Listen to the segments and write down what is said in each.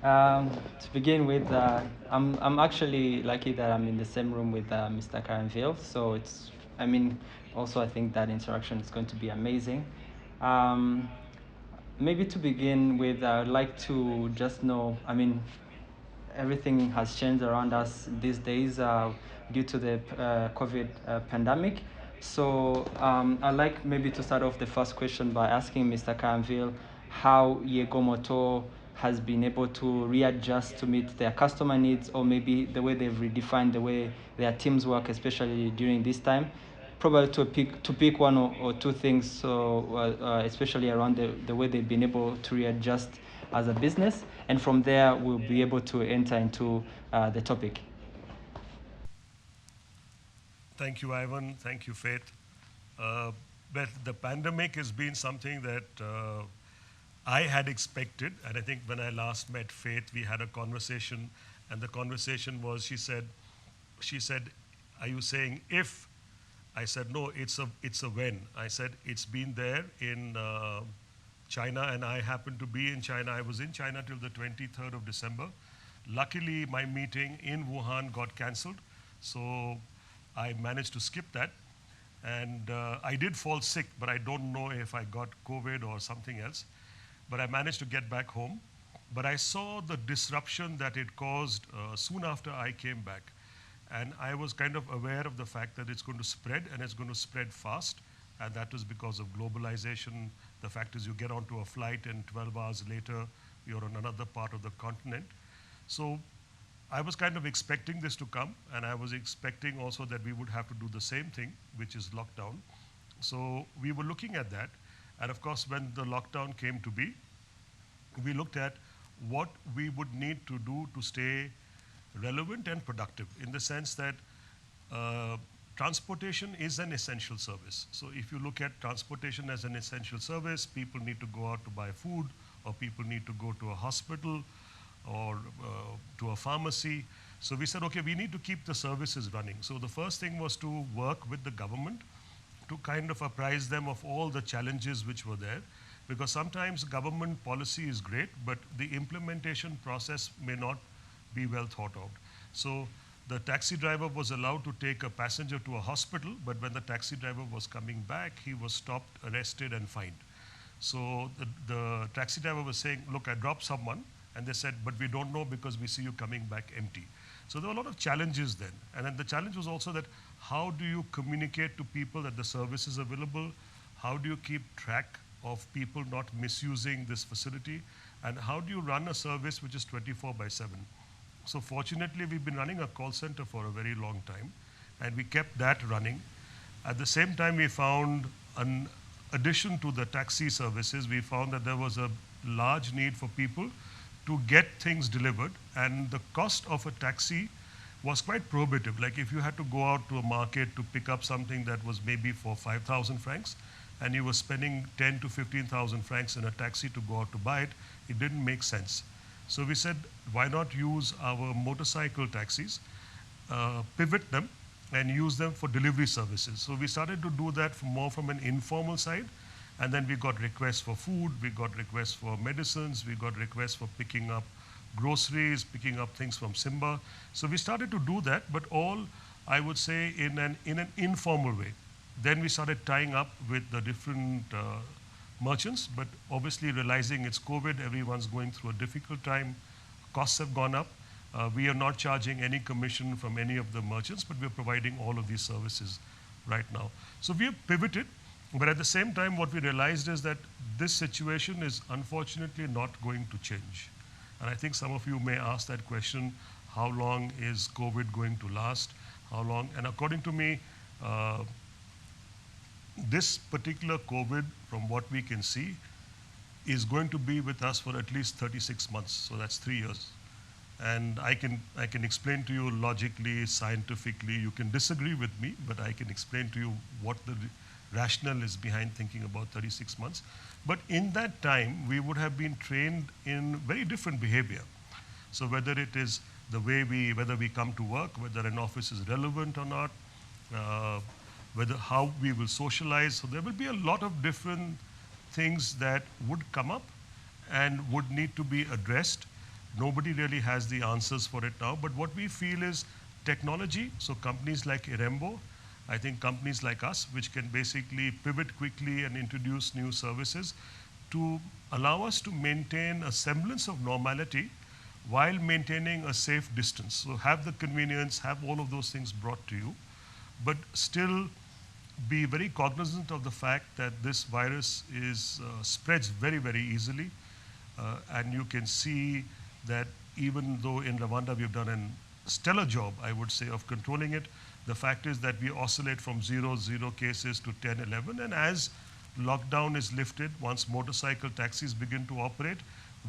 To begin with, I'm actually lucky that I'm in the same room with Mr. Karanville. So I mean, also I think that interaction is going to be amazing. Um, Maybe to begin with, I would like to just know, I mean, everything has changed around us these days due to the COVID pandemic. So I'd like maybe to start off the first question by asking Mr. Karanville how Yegomoto has been able to readjust to meet their customer needs, or maybe the way they've redefined the way their teams work, especially during this time. Probably to pick one or two things, so especially around the way they've been able to readjust as a business, and from there we'll be able to enter into the topic. Thank you, Ivan. Thank you, Faith. Uh, but the pandemic has been something that I had expected. And I think when I last met Faith, we had a conversation. And the conversation was, she said, are you saying if? I said, no, it's a when. I said, it's been there in China, and I happened to be in China. I was in China till the 23rd of December. Luckily, my meeting in Wuhan got cancelled, so I managed to skip that. And I did fall sick, but I don't know if I got COVID or something else. But I managed to get back home. But I saw the disruption that it caused soon after I came back. And I was kind of aware of the fact that it's going to spread, and it's going to spread fast. And that is because of globalization. The fact is, you get onto a flight, and 12 hours later, you're on another part of the continent. So I was kind of expecting this to come, and I was expecting also that we would have to do the same thing, which is lockdown. So we were looking at that. And of course, when the lockdown came to be, we looked at what we would need to do to stay relevant and productive, in the sense that uh, transportation is an essential service. So if you look at transportation as an essential service, people need to go out to buy food, or people need to go to a hospital, or to a pharmacy. So we said, okay, we need to keep the services running. So the first thing was to work with the government to kind of apprise them of all the challenges which were there. Because sometimes government policy is great, but the implementation process may not be well thought out. So the taxi driver was allowed to take a passenger to a hospital, but when the taxi driver was coming back, he was stopped, arrested, and fined. So the taxi driver was saying, look, I dropped someone. And they said, but we don't know because we see you coming back empty. So there were a lot of challenges then. And then the challenge was also that how do you communicate to people that the service is available? How do you keep track of people not misusing this facility? And how do you run a service which is 24 by 7? So fortunately, we've been running a call center for a very long time, and we kept that running. At the same time, we found an addition to the taxi services, we found that there was a large need for people to get things delivered, and the cost of a taxi was quite prohibitive. Like if you had to go out to a market to pick up something that was maybe for 5,000 francs, and you were spending 10 to 15,000 francs in a taxi to go out to buy it, it didn't make sense. So we said, why not use our motorcycle taxis, pivot them, and use them for delivery services. So we started to do that more from an informal side, and then we got requests for food, we got requests for medicines, we got requests for picking up groceries, picking up things from Simba. So we started to do that, but all, I would say, in an informal way. Then we started tying up with the different merchants, but obviously realizing it's COVID, everyone's going through a difficult time, costs have gone up. We are not charging any commission from any of the merchants, but we're providing all of these services right now. So we have pivoted, but at the same time, what we realized is that this situation is unfortunately not going to change. And I think some of you may ask that question, how long is COVID going to last? How long? And according to me, this particular COVID, from what we can see, is going to be with us for at least 36 months. So that's 3 years. And I can explain to you logically, scientifically. You can disagree with me, but I can explain to you what the rationale is behind thinking about 36 months. But in that time, we would have been trained in very different behavior. So whether it is the way whether we come to work, whether an office is relevant or not, uh, whether how we will socialize. So there will be a lot of different things that would come up and would need to be addressed. Nobody really has the answers for it now. But what we feel is technology. So companies like Irembo, I think companies like us, which can basically pivot quickly and introduce new services to allow us to maintain a semblance of normality while maintaining a safe distance. So have the convenience, have all of those things brought to you, but still be very cognizant of the fact that this virus spreads very, very easily. And you can see that even though in Rwanda we've done a stellar job, I would say, of controlling it, the fact is that we oscillate from zero cases to 10, 11. And as lockdown is lifted, once motorcycle taxis begin to operate,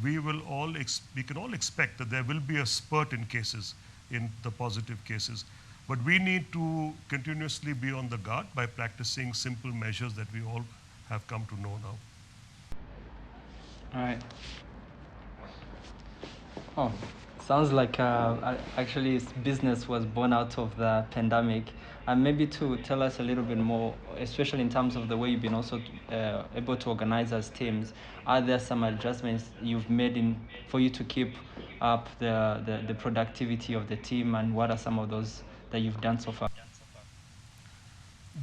we can all expect that there will be a spurt in cases, in the positive cases. But we need to continuously be on the guard by practicing simple measures that we all have come to know now. All right. Oh, sounds like actually business was born out of the pandemic. And maybe to tell us a little bit more, especially in terms of the way you've been also able to organize as teams, are there some adjustments you've made for you to keep up the productivity of the team, and what are some of those that you've done so far?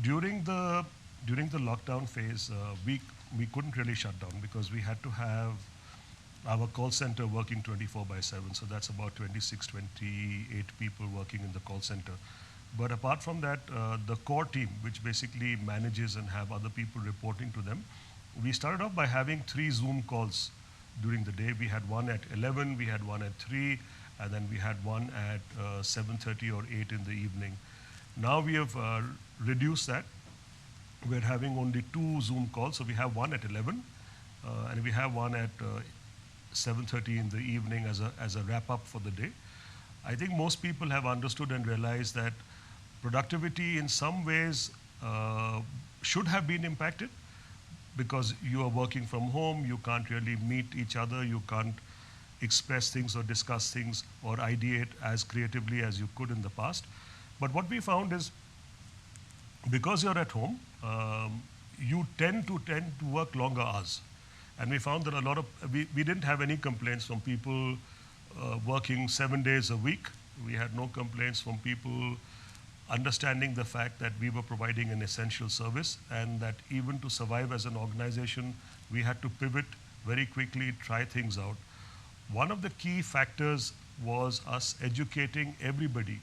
During the during the lockdown phase, we couldn't really shut down because we had to have our call center working 24 by 7. So that's about 26, 28 people working in the call center. But apart from that, the core team, which basically manages and have other people reporting to them, we started off by having 3 Zoom calls during the day. We had one at 11, we had one at 3, and then we had one at 7:30 or 8 in the evening. Now we have reduced that. We're having only 2 Zoom calls. So we have one at 11, and we have one at 7:30 in the evening as a wrap up for the day. I think most people have understood and realized that productivity in some ways should have been impacted because you are working from home, you can't really meet each other, you can't express things or discuss things or ideate as creatively as you could in the past. But what we found is because you're at home, you tend to work longer hours. And we found that we didn't have any complaints from people working 7 days a week. We had no complaints from people understanding the fact that we were providing an essential service and that even to survive as an organization, we had to pivot very quickly, try things out. One of the key factors was us educating everybody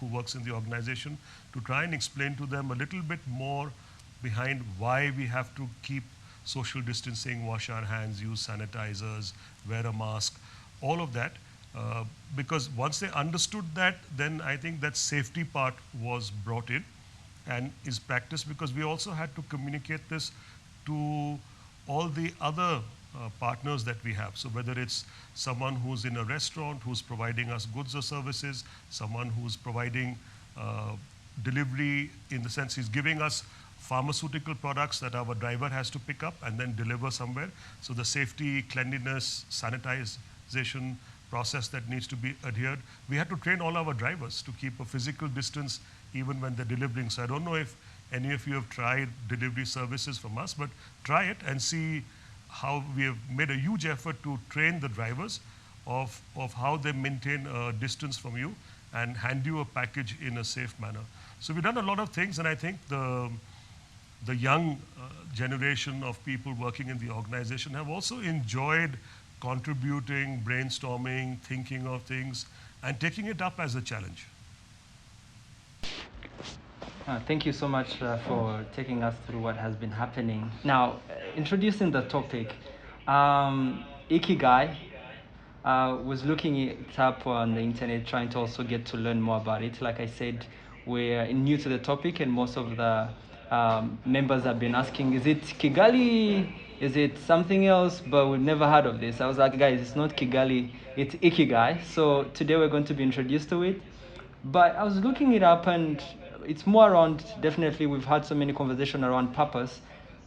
who works in the organization to try and explain to them a little bit more behind why we have to keep social distancing, wash our hands, use sanitizers, wear a mask, all of that. Because once they understood that, then I think that safety part was brought in and is practiced because we also had to communicate this to all the other partners that we have. So whether it's someone who's in a restaurant who's providing us goods or services, someone who's providing delivery in the sense he's giving us pharmaceutical products that our driver has to pick up and then deliver somewhere. So the safety, cleanliness, sanitization process that needs to be adhered. We had to train all our drivers to keep a physical distance even when they're delivering. So I don't know if any of you have tried delivery services from us, but try it and see how we have made a huge effort to train the drivers of how they maintain a distance from you and hand you a package in a safe manner. So we've done a lot of things, and I think the young generation of people working in the organization have also enjoyed contributing, brainstorming, thinking of things, and taking it up as a challenge. Thank you so much for taking us through what has been happening. Now, introducing the topic, Ikigai, was looking it up on the internet, trying to also get to learn more about it. Like I said, we're new to the topic, and most of the members have been asking, is it Kigali? Is it something else? But we've never heard of this. I was like, guys, it's not Kigali, it's Ikigai. So today we're going to be introduced to it. But I was looking it up, and it's more around, definitely we've had so many conversations around purpose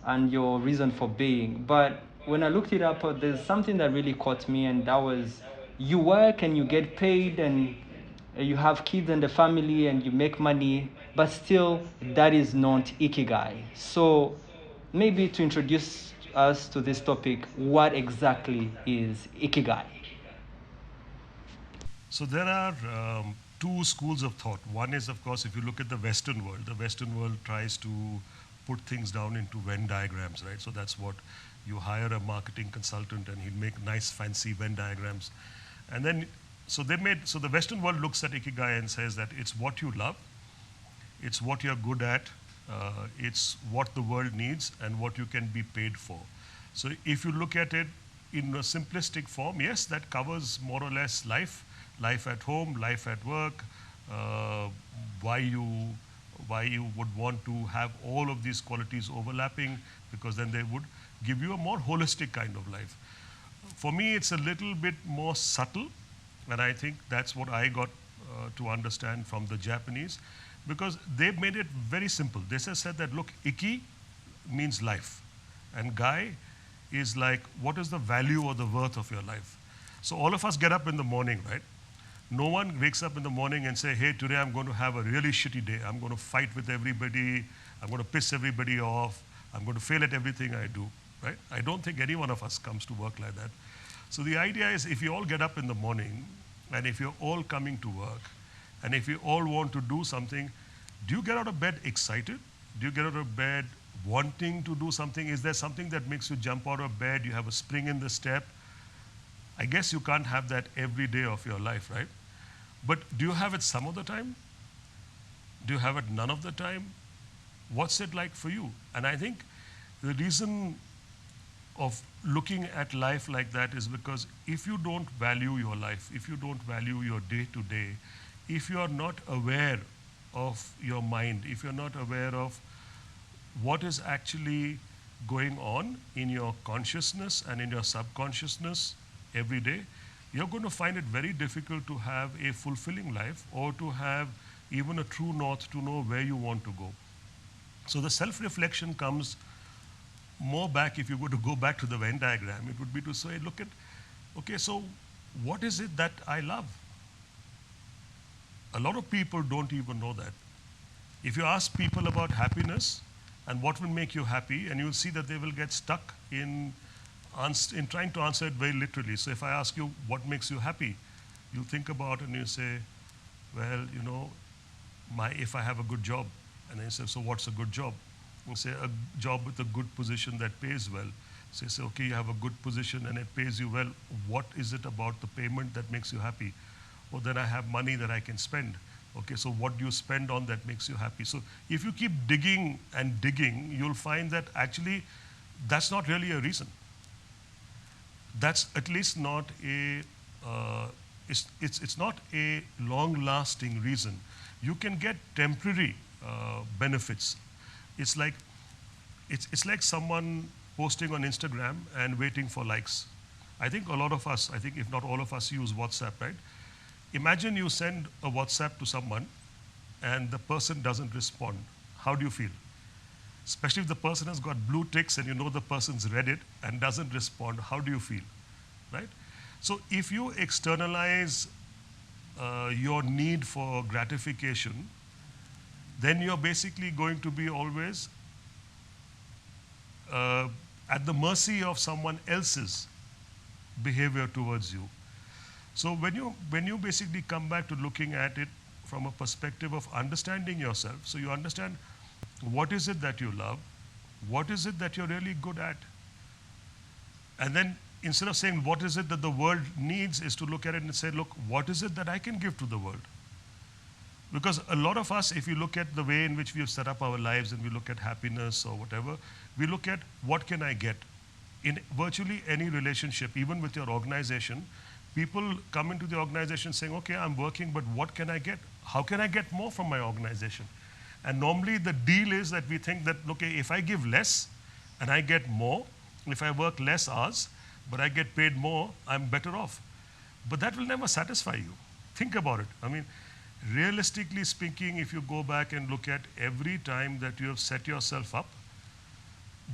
and your reason for being. But when I looked it up, there's something that really caught me, and that was you work and you get paid, and you have kids and a family and you make money, but still that is not Ikigai. So maybe to introduce us to this topic, what exactly is Ikigai? So there are two schools of thought. One is, of course, if you look at the Western world tries to put things down into Venn diagrams, right? So that's what you hire a marketing consultant and he'll make nice, fancy Venn diagrams. And then, so the Western world looks at Ikigai and says that it's what you love, it's what you're good at, it's what the world needs, and what you can be paid for. So if you look at it in a simplistic form, yes, that covers more or less life at home, life at work, uh, why you why you would want to have all of these qualities overlapping, because then they would give you a more holistic kind of life. For me, it's a little bit more subtle, and I think that's what I got to understand from the Japanese, because they've made it very simple. They just said that, look, Iki means life, and Gai is like, what is the value or the worth of your life? So all of us get up in the morning, right? No one wakes up in the morning and say, hey, today I'm going to have a really shitty day. I'm going to fight with everybody. I'm going to piss everybody off. I'm going to fail at everything I do, right? I don't think any one of us comes to work like that. So the idea is, if you all get up in the morning and if you're all coming to work and if you all want to do something, do you get out of bed excited? Do you get out of bed wanting to do something? Is there something that makes you jump out of bed? You have a spring in the step? I guess you can't have that every day of your life, right? But do you have it some of the time? Do you have it none of the time? What's it like for you? And I think the reason of looking at life like that is because if you don't value your life, if you don't value your day to day, if you are not aware of your mind, if you're not aware of what is actually going on in your consciousness and in your subconsciousness every day, you're going to find it very difficult to have a fulfilling life or to have even a true north to know where you want to go. So the self-reflection comes more back. If you were to go back to the Venn diagram, it would be to say, look at, okay, so what is it that I love? A lot of people don't even know that. If you ask people about happiness and what will make you happy, and you'll see that they will get stuck in trying to answer it very literally. So if I ask you what makes you happy, you think about it and you say, well, you know, if I have a good job. And then you say, so what's a good job? You say a job with a good position that pays well. So you say, okay, you have a good position and it pays you well. What is it about the payment that makes you happy? Well, then I have money that I can spend. Okay, so what do you spend on that makes you happy? So if you keep digging and digging, you'll find that actually that's not really a reason. That's at least not a, it's not a long-lasting reason. You can get temporary benefits. It's like someone posting on Instagram and waiting for likes. I think a lot of us, I think if not all of us, use WhatsApp, right? Imagine you send a WhatsApp to someone and the person doesn't respond. How do you feel? Especially if the person has got blue ticks and you know the person's read it and doesn't respond, how do you feel, right? So if you externalize your need for gratification, then you're basically going to be always at the mercy of someone else's behavior towards you. So when you basically come back to looking at it from a perspective of understanding yourself, so you understand what is it that you love, what is it that you're really good at, and then instead of saying what is it that the world needs, is to look at it and say, look, what is it that I can give to the world? Because a lot of us, if you look at the way in which we have set up our lives and we look at happiness or whatever, we look at what can I get? In virtually any relationship, even with your organization, people come into the organization saying, okay, I'm working, but what can I get? How can I get more from my organization? And normally the deal is that we think that, okay, if I give less and I get more, if I work less hours, but I get paid more, I'm better off. But that will never satisfy you. Think about it. I mean, realistically speaking, if you go back and look at every time that you have set yourself up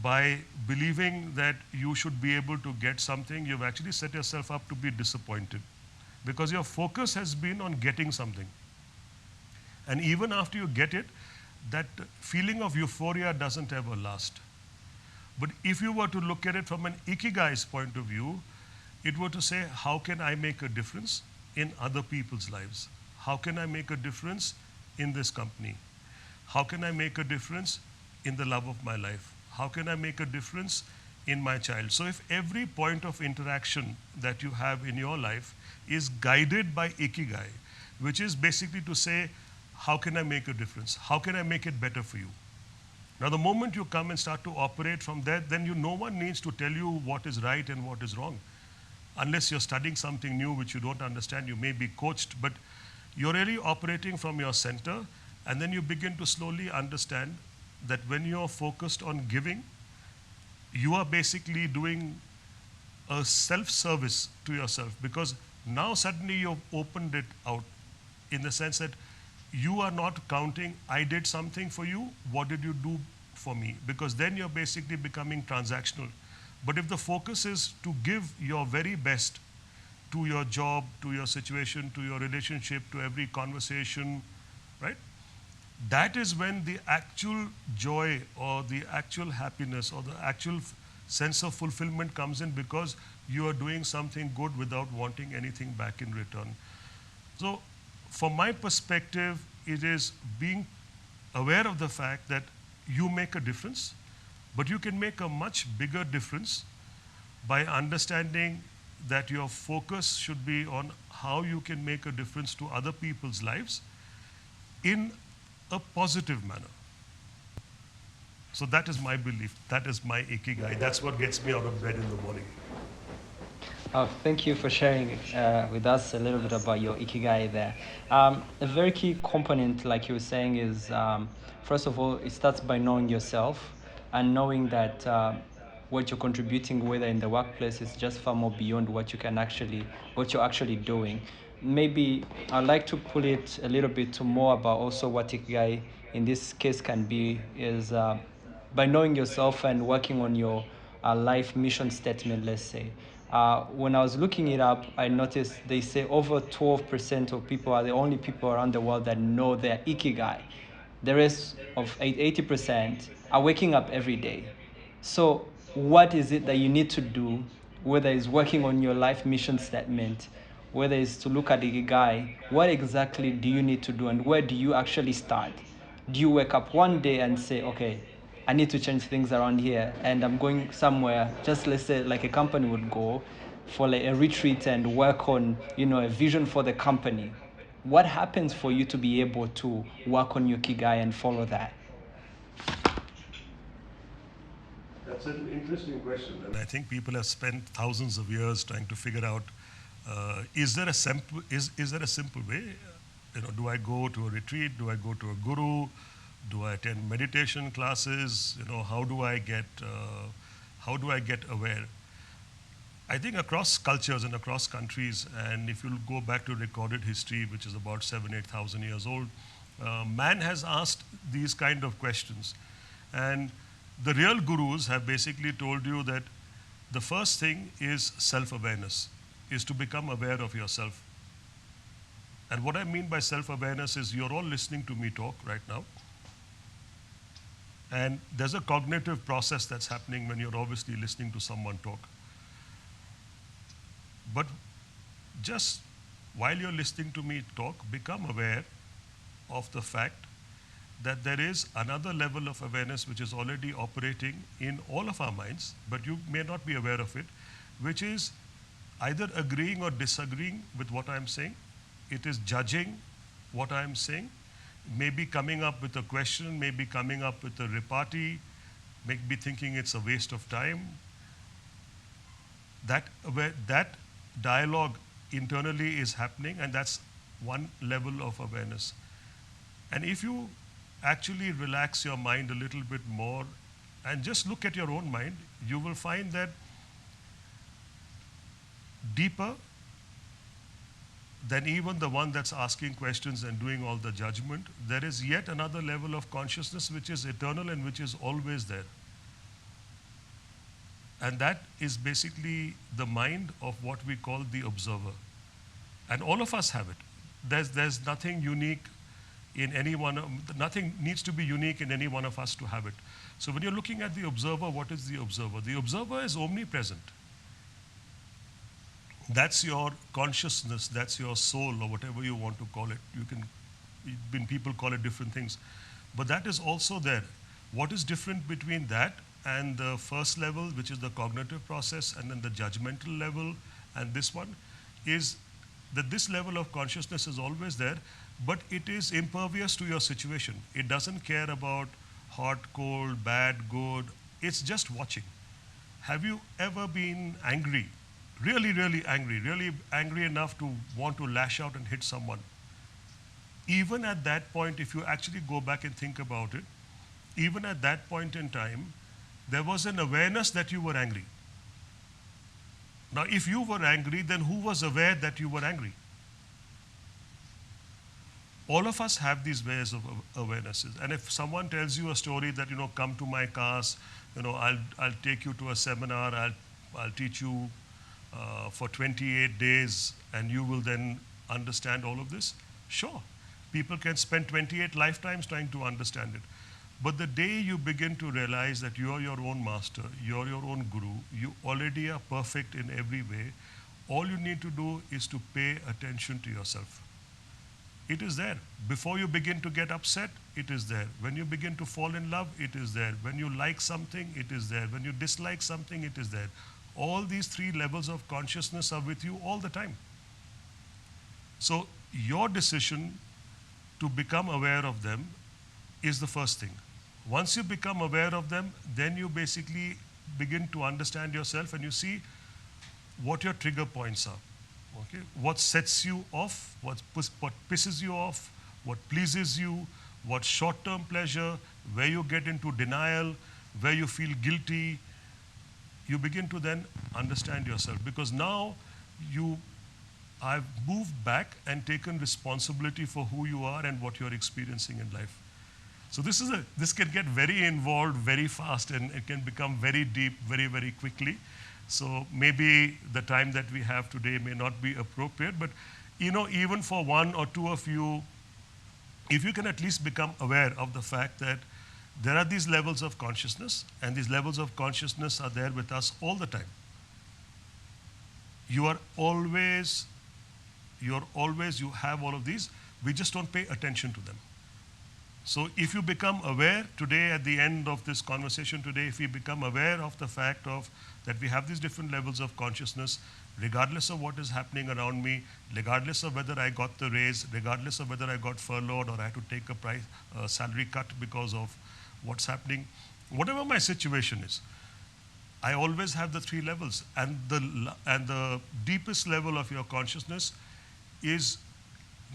by believing that you should be able to get something, you've actually set yourself up to be disappointed because your focus has been on getting something. And even after you get it, that feeling of euphoria doesn't ever last. But if you were to look at it from an Ikigai's point of view, it were to say, how can I make a difference? in other people's lives? How can I make a difference in this company? How can I make a difference in the love of my life? How can I make a difference in my child? So if every point of interaction that you have in your life is guided by Ikigai, which is basically to say, how can I make a difference? How can I make it better for you? Now, the moment you come and start to operate from there, then no one needs to tell you what is right and what is wrong. Unless you're studying something new which you don't understand, you may be coached, but you're really operating from your center, and then you begin to slowly understand that when you're focused on giving, you are basically doing a self-service to yourself, because now suddenly you've opened it out in the sense that you are not counting, I did something for you, what did you do for me? Because then you're basically becoming transactional. But if the focus is to give your very best to your job, to your situation, to your relationship, to every conversation, right? That is when the actual joy or the actual happiness or the actual sense of fulfillment comes in, because you are doing something good without wanting anything back in return. So from my perspective, it is being aware of the fact that you make a difference, but you can make a much bigger difference by understanding that your focus should be on how you can make a difference to other people's lives in a positive manner. So that is my belief. That is my Ikigai. That's what gets me out of bed in the morning. Thank you for sharing with us a little bit about your Ikigai there. A very key component, like you were saying, is first of all, it starts by knowing yourself and knowing that what you're contributing, whether in the workplace, is just far more beyond what you're actually doing. Maybe I'd like to pull it a little bit to more about also what Ikigai in this case can be is by knowing yourself and working on your life mission statement, let's say. When I was looking it up, I noticed they say over 12% of people are the only people around the world that know their Ikigai. The rest of 80% are waking up every day. So, what is it that you need to do, whether it's working on your life mission statement, whether it's to look at Ikigai, what exactly do you need to do and where do you actually start? Do you wake up one day and say, okay, I need to change things around here and I'm going somewhere, just let's say like a company would go for like a retreat and work on, a vision for the company. What happens for you to be able to work on your Ikigai and follow that? That's an interesting question, and I think people have spent thousands of years trying to figure out: is there a simple way? Do I go to a retreat? Do I go to a guru? Do I attend meditation classes? How do I get aware? I think across cultures and across countries, and if you go back to recorded history, which is about 8,000 years old, man has asked these kind of questions. And the real gurus have basically told you that the first thing is self-awareness, is to become aware of yourself. And what I mean by self-awareness is you're all listening to me talk right now. And there's a cognitive process that's happening when you're obviously listening to someone talk. But just while you're listening to me talk, become aware of the fact that there is another level of awareness which is already operating in all of our minds, but you may not be aware of it, which is either agreeing or disagreeing with what I'm saying. It is judging what I'm saying, maybe coming up with a question, maybe coming up with a repartee, maybe thinking it's a waste of time. That dialogue internally is happening, and that's one level of awareness. And if you actually relax your mind a little bit more and just look at your own mind, you will find that deeper than even the one that's asking questions and doing all the judgment, there is yet another level of consciousness which is eternal and which is always there. And that is basically the mind of what we call the observer. And all of us have it. There's nothing unique in nothing needs to be unique in any one of us to have it. So when you're looking at the observer, what is the observer? The observer is omnipresent. That's your consciousness, that's your soul, or whatever you want to call it. You can, when people call it different things, but that is also there. What is different between that and the first level, which is the cognitive process, and then the judgmental level, and this one, is that this level of consciousness is always there, but it is impervious to your situation. It doesn't care about hot, cold, bad, good. It's just watching. Have you ever been angry, really angry enough to want to lash out and hit someone? Even at that point, if you actually go back and think about it, even at that point in time, there was an awareness that you were angry. Now, if you were angry, then who was aware that you were angry? All of us have these ways of awarenesses. And if someone tells you a story that, come to my class, I'll take you to a seminar, I'll teach you for 28 days, and you will then understand all of this, sure. People can spend 28 lifetimes trying to understand it. But the day you begin to realize that you're your own master, you're your own guru, you already are perfect in every way, all you need to do is to pay attention to yourself. It is there. Before you begin to get upset, it is there. When you begin to fall in love, it is there. When you like something, it is there. When you dislike something, it is there. All these three levels of consciousness are with you all the time. So your decision to become aware of them is the first thing. Once you become aware of them, then you basically begin to understand yourself and you see what your trigger points are. Okay? What sets you off, what pisses you off, what pleases you, what short-term pleasure, where you get into denial, where you feel guilty. You begin to then understand yourself, because now I've moved back and taken responsibility for who you are and what you're experiencing in life. So this can get very involved very fast, and it can become very deep very quickly. So maybe the time that we have today may not be appropriate, but even for one or two of you, if you can at least become aware of the fact that there are these levels of consciousness, and these levels of consciousness are there with us all the time. You have all of these, we just don't pay attention to them. So if you become aware today, at the end of this conversation today, if we become aware of the fact that we have these different levels of consciousness, regardless of what is happening around me, regardless of whether I got the raise, regardless of whether I got furloughed or I had to take a salary cut because of what's happening, whatever my situation is, I always have the three levels. And the deepest level of your consciousness is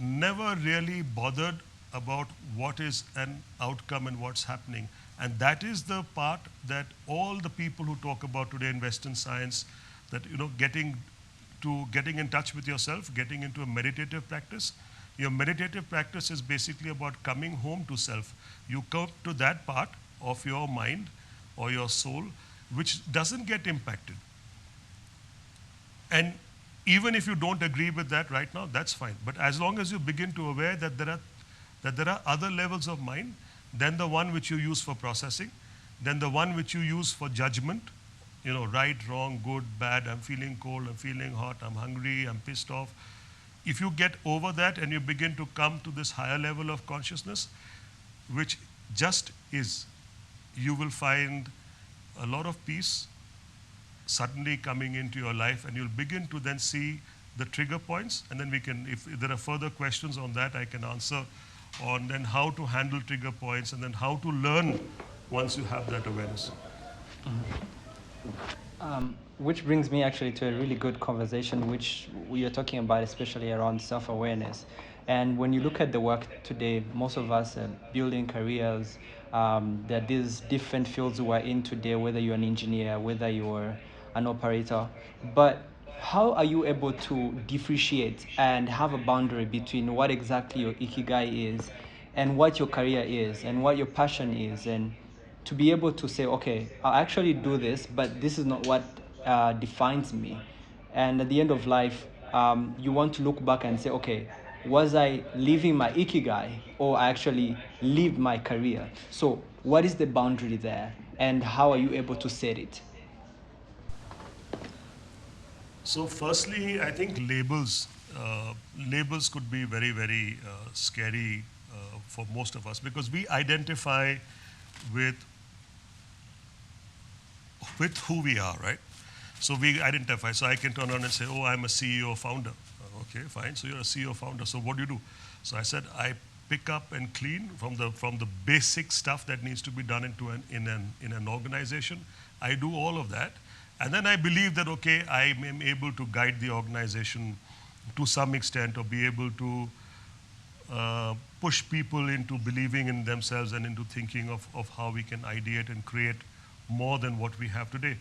never really bothered about what is an outcome and what's happening. And that is the part that all the people who talk about today in Western science, that getting in touch with yourself, getting into a meditative practice. Your meditative practice is basically about coming home to self. You come to that part of your mind or your soul which doesn't get impacted. And even if you don't agree with that right now, that's fine. But as long as you begin to aware that there are other levels of mind than the one which you use for processing, then the one which you use for judgment, right, wrong, good, bad, I'm feeling cold, I'm feeling hot, I'm hungry, I'm pissed off. If you get over that and you begin to come to this higher level of consciousness, which just is, you will find a lot of peace suddenly coming into your life, and you'll begin to then see the trigger points, and then if there are further questions on that, I can answer on then how to handle trigger points, and then how to learn once you have that awareness. Which brings me actually to a really good conversation, which we are talking about, especially around self-awareness. And when you look at the work today, most of us are building careers. There are these different fields we are in today, whether you're an engineer, whether you're an operator. But how are you able to differentiate and have a boundary between what exactly your ikigai is and what your career is and what your passion is, and to be able to say, okay, I'll actually do this, but this is not what defines me. And at the end of life, you want to look back and say, okay, was I living my ikigai, or I actually lived my career? So what is the boundary there, and how are you able to set it? So firstly, I think labels could be very, very scary for most of us because we identify with with who we are, right? So we identify. So I can turn around and say, oh, I'm a CEO founder. Okay, fine. So you're a CEO founder. So what do you do? So I said, I pick up and clean from the basic stuff that needs to be done in an organization. I do all of that. And then I believe that, okay, I am able to guide the organization to some extent or be able to push people into believing in themselves and into thinking of how we can ideate and create more than what we have today.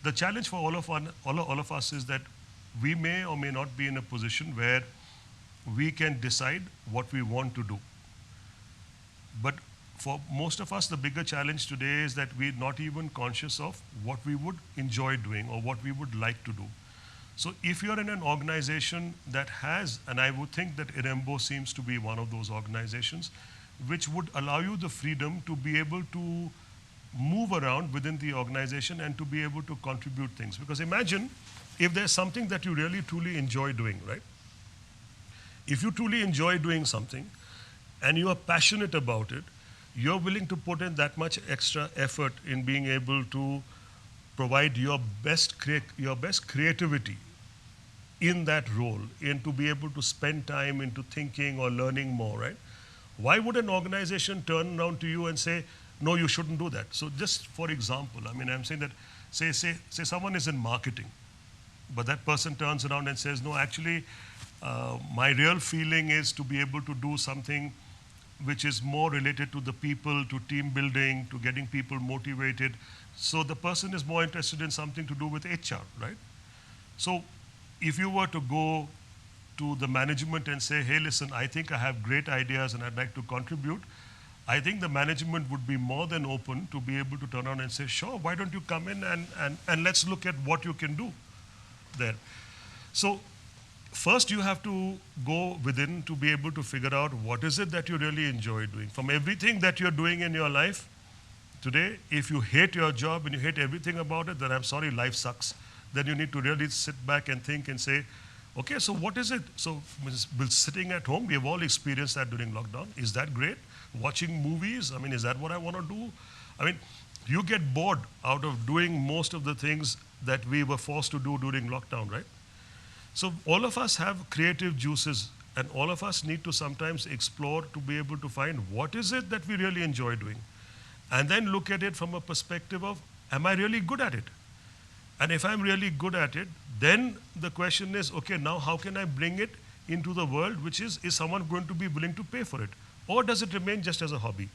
The challenge for all of us is that we may or may not be in a position where we can decide what we want to do. But for most of us, the bigger challenge today is that we're not even conscious of what we would enjoy doing or what we would like to do. So if you're in an organization that has, and I would think that Irembo seems to be one of those organizations, which would allow you the freedom to be able to move around within the organization and to be able to contribute things. Because imagine if there's something that you really truly enjoy doing, right? If you truly enjoy doing something and you are passionate about it, you're willing to put in that much extra effort in being able to provide your best creativity in that role, and to be able to spend time into thinking or learning more, right? Why would an organization turn around to you and say, no, you shouldn't do that? So just for example, I mean, I'm saying that, say someone is in marketing, but that person turns around and says, no, actually, my real feeling is to be able to do something which is more related to the people, to team building, to getting people motivated. So the person is more interested in something to do with HR, right? So if you were to go to the management and say, hey, listen, I think I have great ideas and I'd like to contribute, I think the management would be more than open to be able to turn around and say, sure, why don't you come in and let's look at what you can do there. So first you have to go within to be able to figure out what is it that you really enjoy doing. From everything that you're doing in your life today, if you hate your job and you hate everything about it, then I'm sorry, life sucks. Then you need to really sit back and think and say, okay, so what is it? So sitting at home, we have all experienced that during lockdown. Is that great? Watching movies, I mean, is that what I want to do? I mean, you get bored out of doing most of the things that we were forced to do during lockdown, right? So all of us have creative juices, and all of us need to sometimes explore to be able to find what is it that we really enjoy doing. And then look at it from a perspective of, am I really good at it? And if I'm really good at it, then the question is, okay, now how can I bring it into the world, which is someone going to be willing to pay for it? Or does it remain just as a hobby?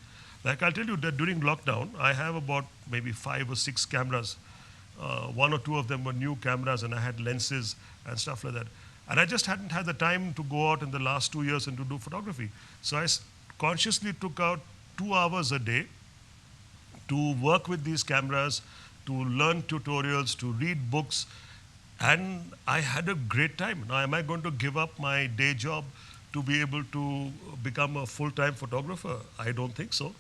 Like I'll tell you that during lockdown, I have about maybe 5 or 6 cameras. One or two of them were new cameras, and I had lenses and stuff like that. And I just hadn't had the time to go out in the last 2 years and to do photography. So I consciously took out 2 hours a day to work with these cameras, to learn tutorials, to read books, and I had a great time. Now, am I going to give up my day job to be able to become a full-time photographer? I don't think so.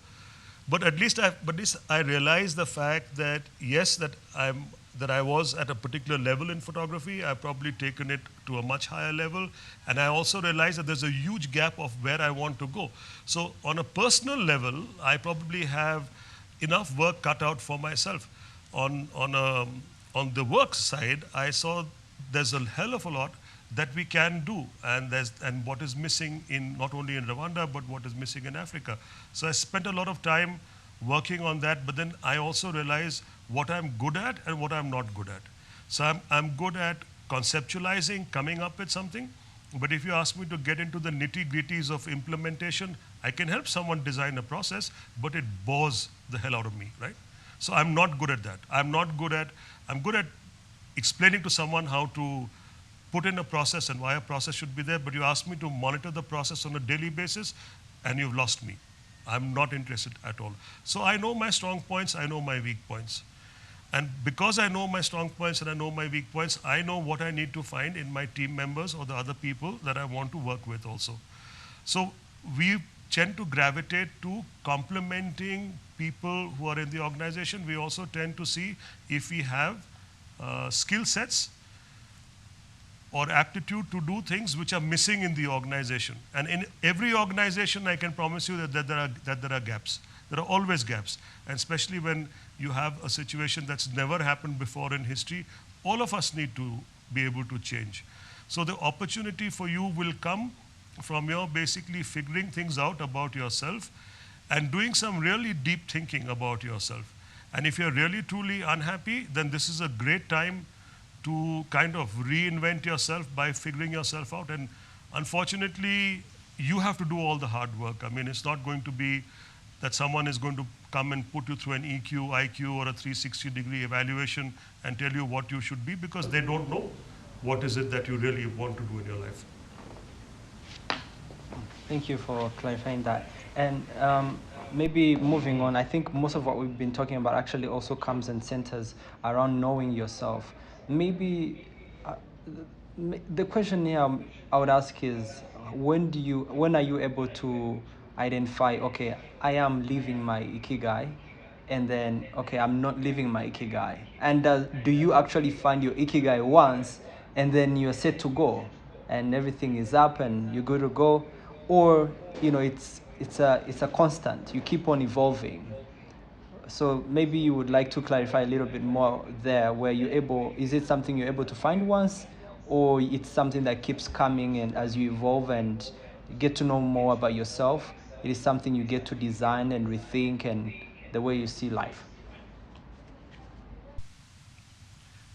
But at least I realized the fact that yes, that I was at a particular level in photography. I've probably taken it to a much higher level, and I also realized that there's a huge gap of where I want to go. So on a personal level, I probably have enough work cut out for myself. On the work side, I saw there's a hell of a lot that we can do, and what is missing in not only in Rwanda but what is missing in Africa. So I spent a lot of time working on that, but then I also realized what I'm good at and what I'm not good at. So I'm good at conceptualizing, coming up with something, but if you ask me to get into the nitty-gritties of implementation, I can help someone design a process, but it bores the hell out of me, right? So I'm not good at that. I'm good at explaining to someone how to put in a process and why a process should be there, but you ask me to monitor the process on a daily basis, and you've lost me. I'm not interested at all. So I know my strong points, I know my weak points. And because I know my strong points and I know my weak points, I know what I need to find in my team members or the other people that I want to work with also. So we tend to gravitate to complementing people who are in the organization. We also tend to see if we have skill sets or aptitude to do things which are missing in the organization. And in every organization, I can promise you that there are gaps. There are always gaps. And especially when you have a situation that's never happened before in history, all of us need to be able to change. So the opportunity for you will come from your basically figuring things out about yourself and doing some really deep thinking about yourself. And if you're really truly unhappy, then this is a great time to kind of reinvent yourself by figuring yourself out. And unfortunately, you have to do all the hard work. I mean, it's not going to be that someone is going to come and put you through an EQ, IQ, or a 360-degree evaluation and tell you what you should be, because they don't know what is it that you really want to do in your life. Thank you for clarifying that. And maybe moving on, I think most of what we've been talking about actually also comes and centers around knowing yourself. Maybe the question here I would ask is, when are you able to identify, okay, I am living my ikigai, and then, okay, I'm not living my ikigai? And do you actually find your ikigai once, and then you're set to go, and everything is up, and you're good to go? Or, it's a constant. You keep on evolving. So maybe you would like to clarify a little bit more there, where is it something you're able to find once, or it's something that keeps coming, and as you evolve and get to know more about yourself, it is something you get to design and rethink and the way you see life?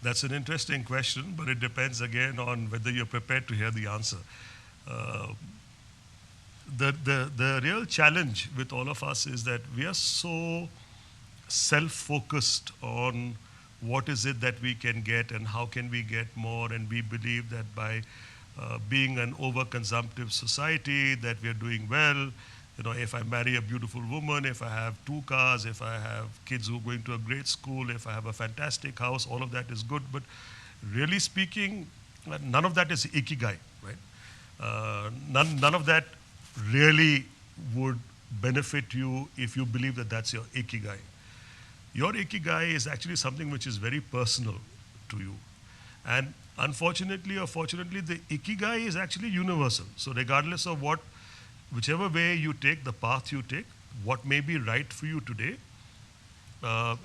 That's an interesting question, but it depends again on whether you're prepared to hear the answer. Uh, the real challenge with all of us is that we are so self-focused on what is it that we can get and how can we get more, and we believe that by being an overconsumptive society that we are doing well. You know, if I marry a beautiful woman, if I have 2 cars, if I have kids who are going to a great school, if I have a fantastic house, all of that is good. But really speaking, none of that is ikigai, right? None of that really would benefit you if you believe that that's your ikigai. Your ikigai is actually something which is very personal to you. And unfortunately or fortunately, the ikigai is actually universal. So regardless of whichever way you take, the path you take, what may be right for you today,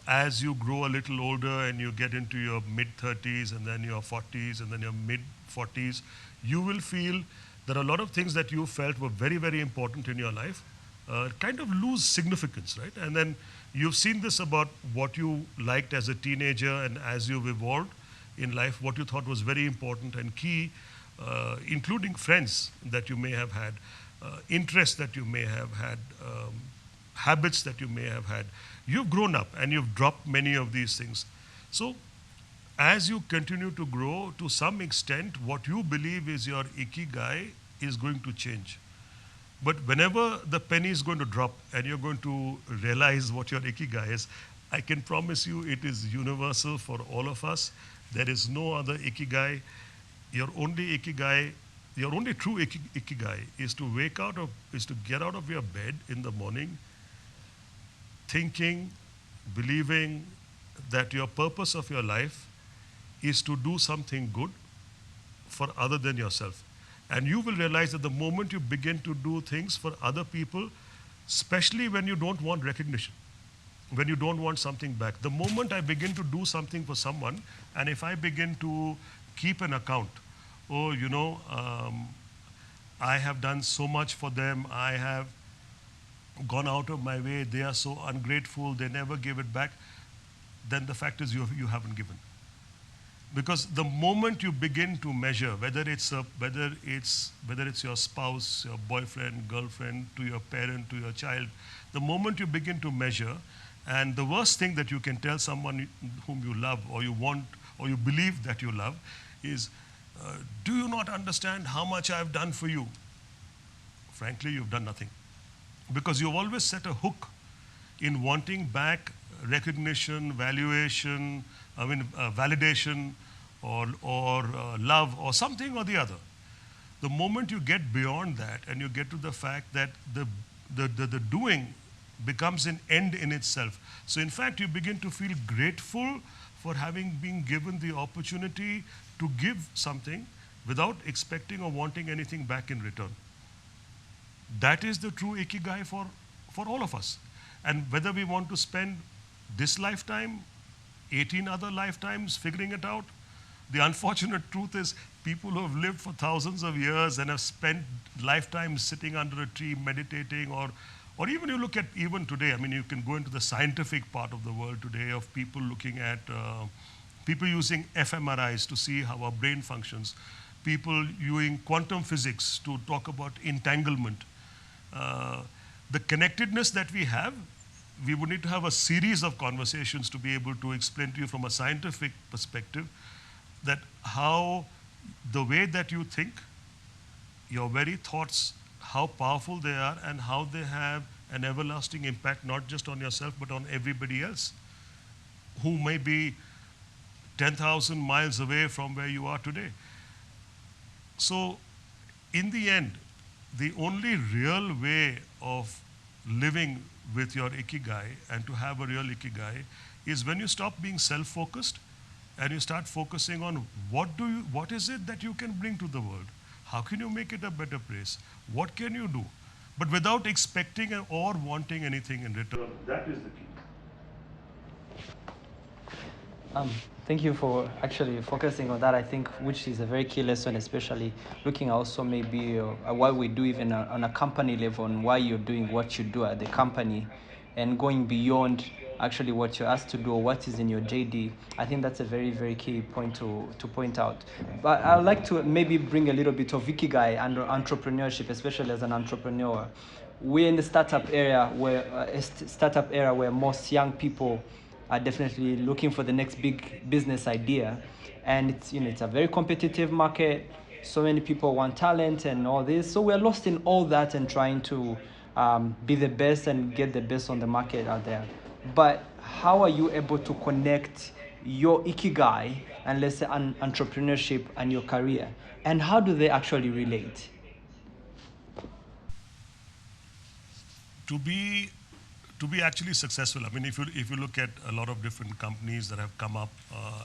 as you grow a little older and you get into your mid-30s and then your 40s and then your mid-40s, you will feel that a lot of things that you felt were very, very important in your life kind of lose significance, right? And then you've seen this about what you liked as a teenager, and as you've evolved in life, what you thought was very important and key, including friends that you may have had, interests that you may have had, habits that you may have had. You've grown up and you've dropped many of these things. So as you continue to grow, to some extent, what you believe is your ikigai is going to change. But whenever the penny is going to drop and you're going to realize what your ikigai is, I can promise you it is universal for all of us. There is no other ikigai. Your only ikigai, your only true ikigai is to get out of your bed in the morning, thinking, believing that your purpose of your life is to do something good for other than yourself. And you will realize that the moment you begin to do things for other people, especially when you don't want recognition, when you don't want something back, the moment I begin to do something for someone, and if I begin to keep an account, I have done so much for them, I have gone out of my way, they are so ungrateful, they never give it back, then the fact is you haven't given. Because the moment you begin to measure, whether it's your spouse, your boyfriend, girlfriend, to your parent, to your child, the moment you begin to measure, and the worst thing that you can tell someone whom you love or you want or you believe that you love is, do you not understand how much I've done for you? Frankly, you've done nothing. Because you've always set a hook in wanting back recognition, valuation, validation, or love, or something or the other. The moment you get beyond that and you get to the fact that the doing becomes an end in itself. So in fact, you begin to feel grateful for having been given the opportunity to give something without expecting or wanting anything back in return. That is the true ikigai for all of us. And whether we want to spend this lifetime, 18 other lifetimes figuring it out, the unfortunate truth is people who have lived for thousands of years and have spent lifetimes sitting under a tree meditating, or even you look at even today, I mean, you can go into the scientific part of the world today of people looking at, people using fMRIs to see how our brain functions, people using quantum physics to talk about entanglement. The connectedness that we have, we would need to have a series of conversations to be able to explain to you from a scientific perspective that how the way that you think, your very thoughts, how powerful they are and how they have an everlasting impact not just on yourself but on everybody else who may be 10,000 miles away from where you are today. So in the end, the only real way of living with your ikigai and to have a real ikigai is when you stop being self-focused and you start focusing on what is it that you can bring to the world? How can you make it a better place? What can you do? But without expecting or wanting anything in return. That is the key. Thank you for actually focusing on that, I think, which is a very key lesson, especially looking also maybe what we do even on a company level, on why you're doing what you do at the company and going beyond actually what you're asked to do or what is in your JD. I think that's a very, very key point to point out. But I'd like to maybe bring a little bit of ikigai and entrepreneurship, especially as an entrepreneur. We're in the startup area where most young people are definitely looking for the next big business idea, and it's a very competitive market. So many people want talent and all this, so we're lost in all that and trying to be the best and get the best on the market out there. But how are you able to connect your ikigai and, let's say, entrepreneurship and your career, and how do they actually relate? To be actually successful, I mean, if you look at a lot of different companies that have come up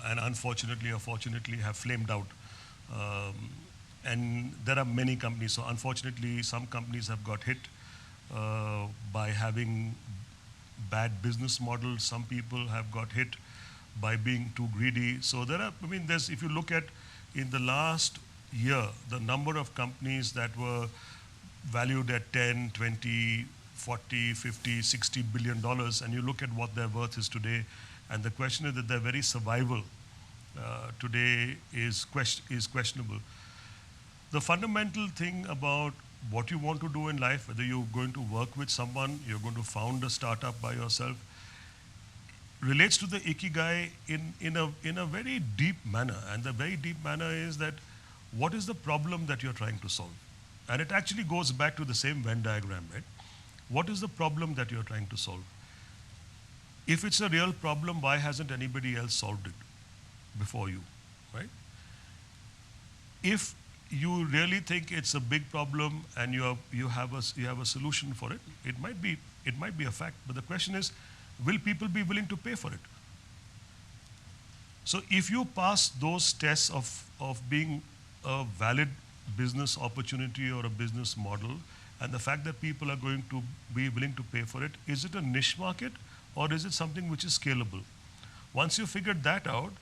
and unfortunately or fortunately have flamed out, and there are many companies. So unfortunately, some companies have got hit by having bad business models. Some people have got hit by being too greedy. So there are, I mean, if you look at in the last year, the number of companies that were valued at 10, 20, 40, 50, 60 billion dollars, and you look at what their worth is today, and the question is that their very survival today is questionable. The fundamental thing about what you want to do in life, whether you're going to work with someone, you're going to found a startup by yourself, relates to the ikigai in a very deep manner. And the very deep manner is that what is the problem that you're trying to solve? And it actually goes back to the same Venn diagram, right? What is the problem that you're trying to solve? If it's a real problem, why hasn't anybody else solved it before you, right? If you really think it's a big problem and you have a solution for it, it might be a fact. But the question is, will people be willing to pay for it? So if you pass those tests of being a valid business opportunity or a business model, and the fact that people are going to be willing to pay for it, is it a niche market or is it something which is scalable? Once you figured that out,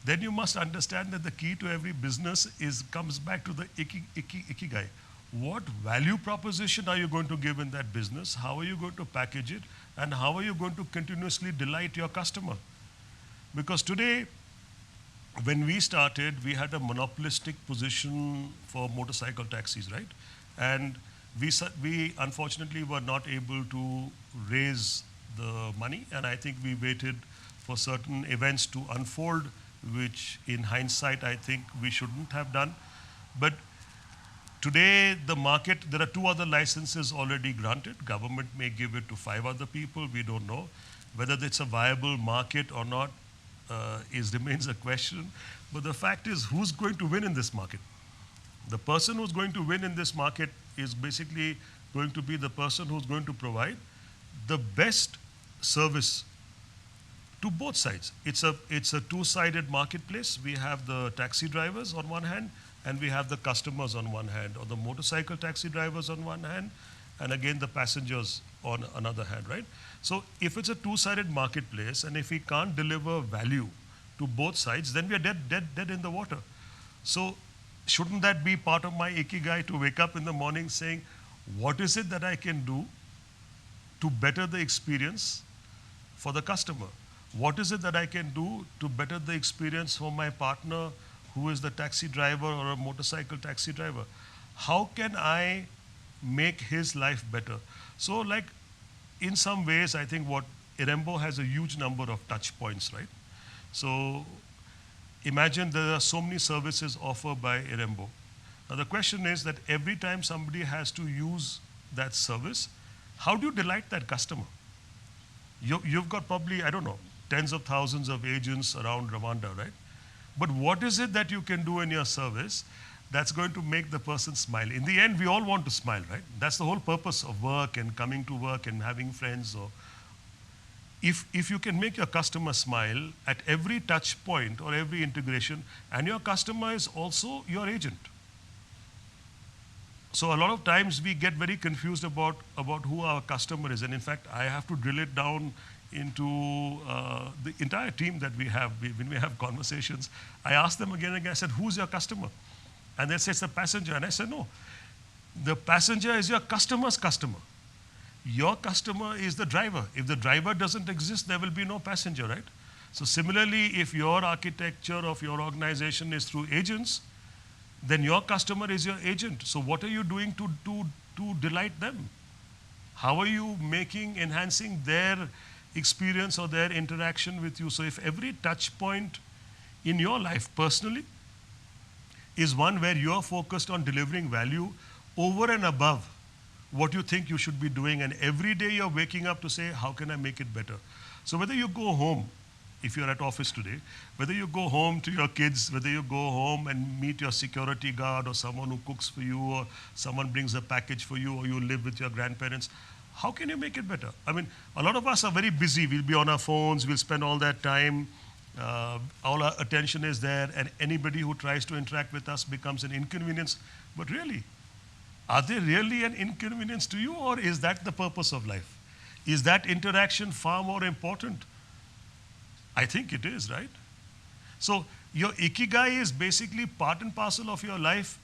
then you must understand that the key to every business comes back to the ikigai. What value proposition are you going to give in that business? How are you going to package it? And how are you going to continuously delight your customer? Because today, when we started, we had a monopolistic position for motorcycle taxis, right? And we unfortunately were not able to raise the money, and I think we waited for certain events to unfold, which in hindsight I think we shouldn't have done. But today the market, there are 2 other licenses already granted. Government may give it to 5 other people, we don't know. Whether it's a viable market or not remains a question. But the fact is, who's going to win in this market? The person who's going to win in this market is basically going to be the person who's going to provide the best service to both sides. It's a 2-sided marketplace. We have the taxi drivers on one hand, and we have the customers on one hand, or the motorcycle taxi drivers on one hand, and again the passengers on another hand, right? So if it's a two-sided marketplace, and if we can't deliver value to both sides, then we are dead in the water. So shouldn't that be part of my ikigai, to wake up in the morning saying, what is it that I can do to better the experience for the customer? What is it that I can do to better the experience for my partner who is the taxi driver or a motorcycle taxi driver? How can I make his life better? So like, in some ways, I think what Irembo has a huge number of touch points, right? So imagine there are so many services offered by Irembo. Now the question is that every time somebody has to use that service, how do you delight that customer? You've got probably, I don't know, tens of thousands of agents around Rwanda, right? But what is it that you can do in your service that's going to make the person smile? In the end, we all want to smile, right? That's the whole purpose of work and coming to work and having friends. Or if you can make your customer smile at every touch point or every integration, and your customer is also your agent. So a lot of times we get very confused about who our customer is. And in fact, I have to drill it down into the entire team that we have. When we have conversations, I ask them again and again, I said, who's your customer? And they say, it's the passenger. And I said, no, the passenger is your customer's customer. Your customer is the driver. If the driver doesn't exist, there will be no passenger, right? So similarly, if your architecture of your organization is through agents, then your customer is your agent. So what are you doing to delight them? How are you enhancing their experience or their interaction with you? So if every touch point in your life personally is one where you're focused on delivering value over and above what you think you should be doing, and every day you're waking up to say, how can I make it better? So whether you go home, if you're at office today, whether you go home to your kids, whether you go home and meet your security guard or someone who cooks for you, or someone brings a package for you, or you live with your grandparents, how can you make it better? I mean, a lot of us are very busy. We'll be on our phones, we'll spend all that time. All our attention is there, and anybody who tries to interact with us becomes an inconvenience. But really, are they really an inconvenience to you, or is that the purpose of life? Is that interaction far more important? I think it is, right? So your ikigai is basically part and parcel of your life,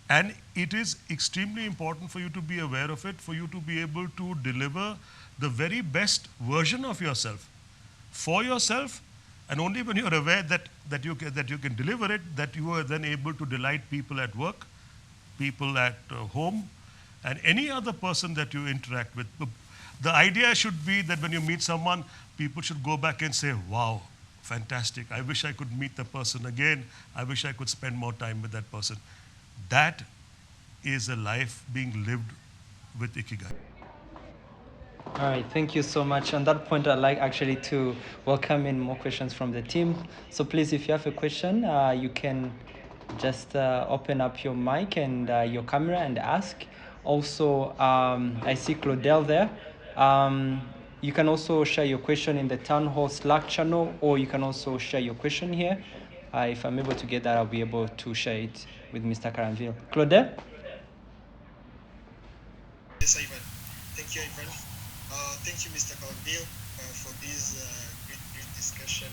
and it is extremely important for you to be aware of it, for you to be able to deliver the very best version of yourself for yourself, and only when you're aware that you can deliver it, that you are then able to delight people at work, people at home, and any other person that you interact with. The idea should be that when you meet someone, people should go back and say, wow, fantastic. I wish I could meet the person again. I wish I could spend more time with that person. That is a life being lived with ikigai. All right, thank you so much. On that point, I'd like actually to welcome in more questions from the team. So please, if you have a question, you can just open up your mic and your camera and ask. Also, I see Claudel there. You can also share your question in the Town Hall Slack channel, or you can also share your question here. If I'm able to get that, I'll be able to share it with Mr. Karanville. Claudel? Yes, Ivan. Thank you, Ivan. Thank you, Mr. Karanville, for this great discussion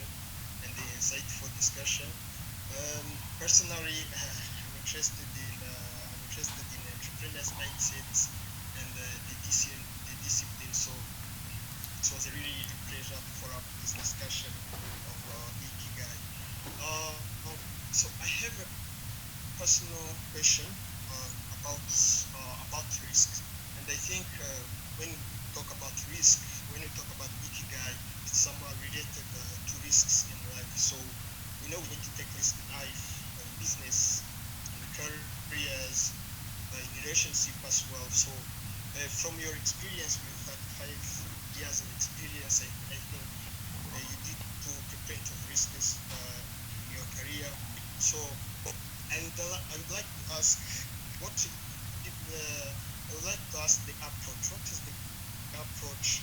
and the insightful discussion. Personally, I'm interested in entrepreneurs' mindsets and the discipline. So it was a really pleasure to follow up this discussion of Ikigai. So I have a personal question about risk, and I think when we talk about risk, when we talk about Ikigai, it's somehow related to risks in life. So we know we need to take risks in life, in business, in careers, in relationship as well. So from your experience with 5 years of experience, I think you did to plenty of risks in your career. So, and I would like to ask, I would like to ask the approach. What is the approach?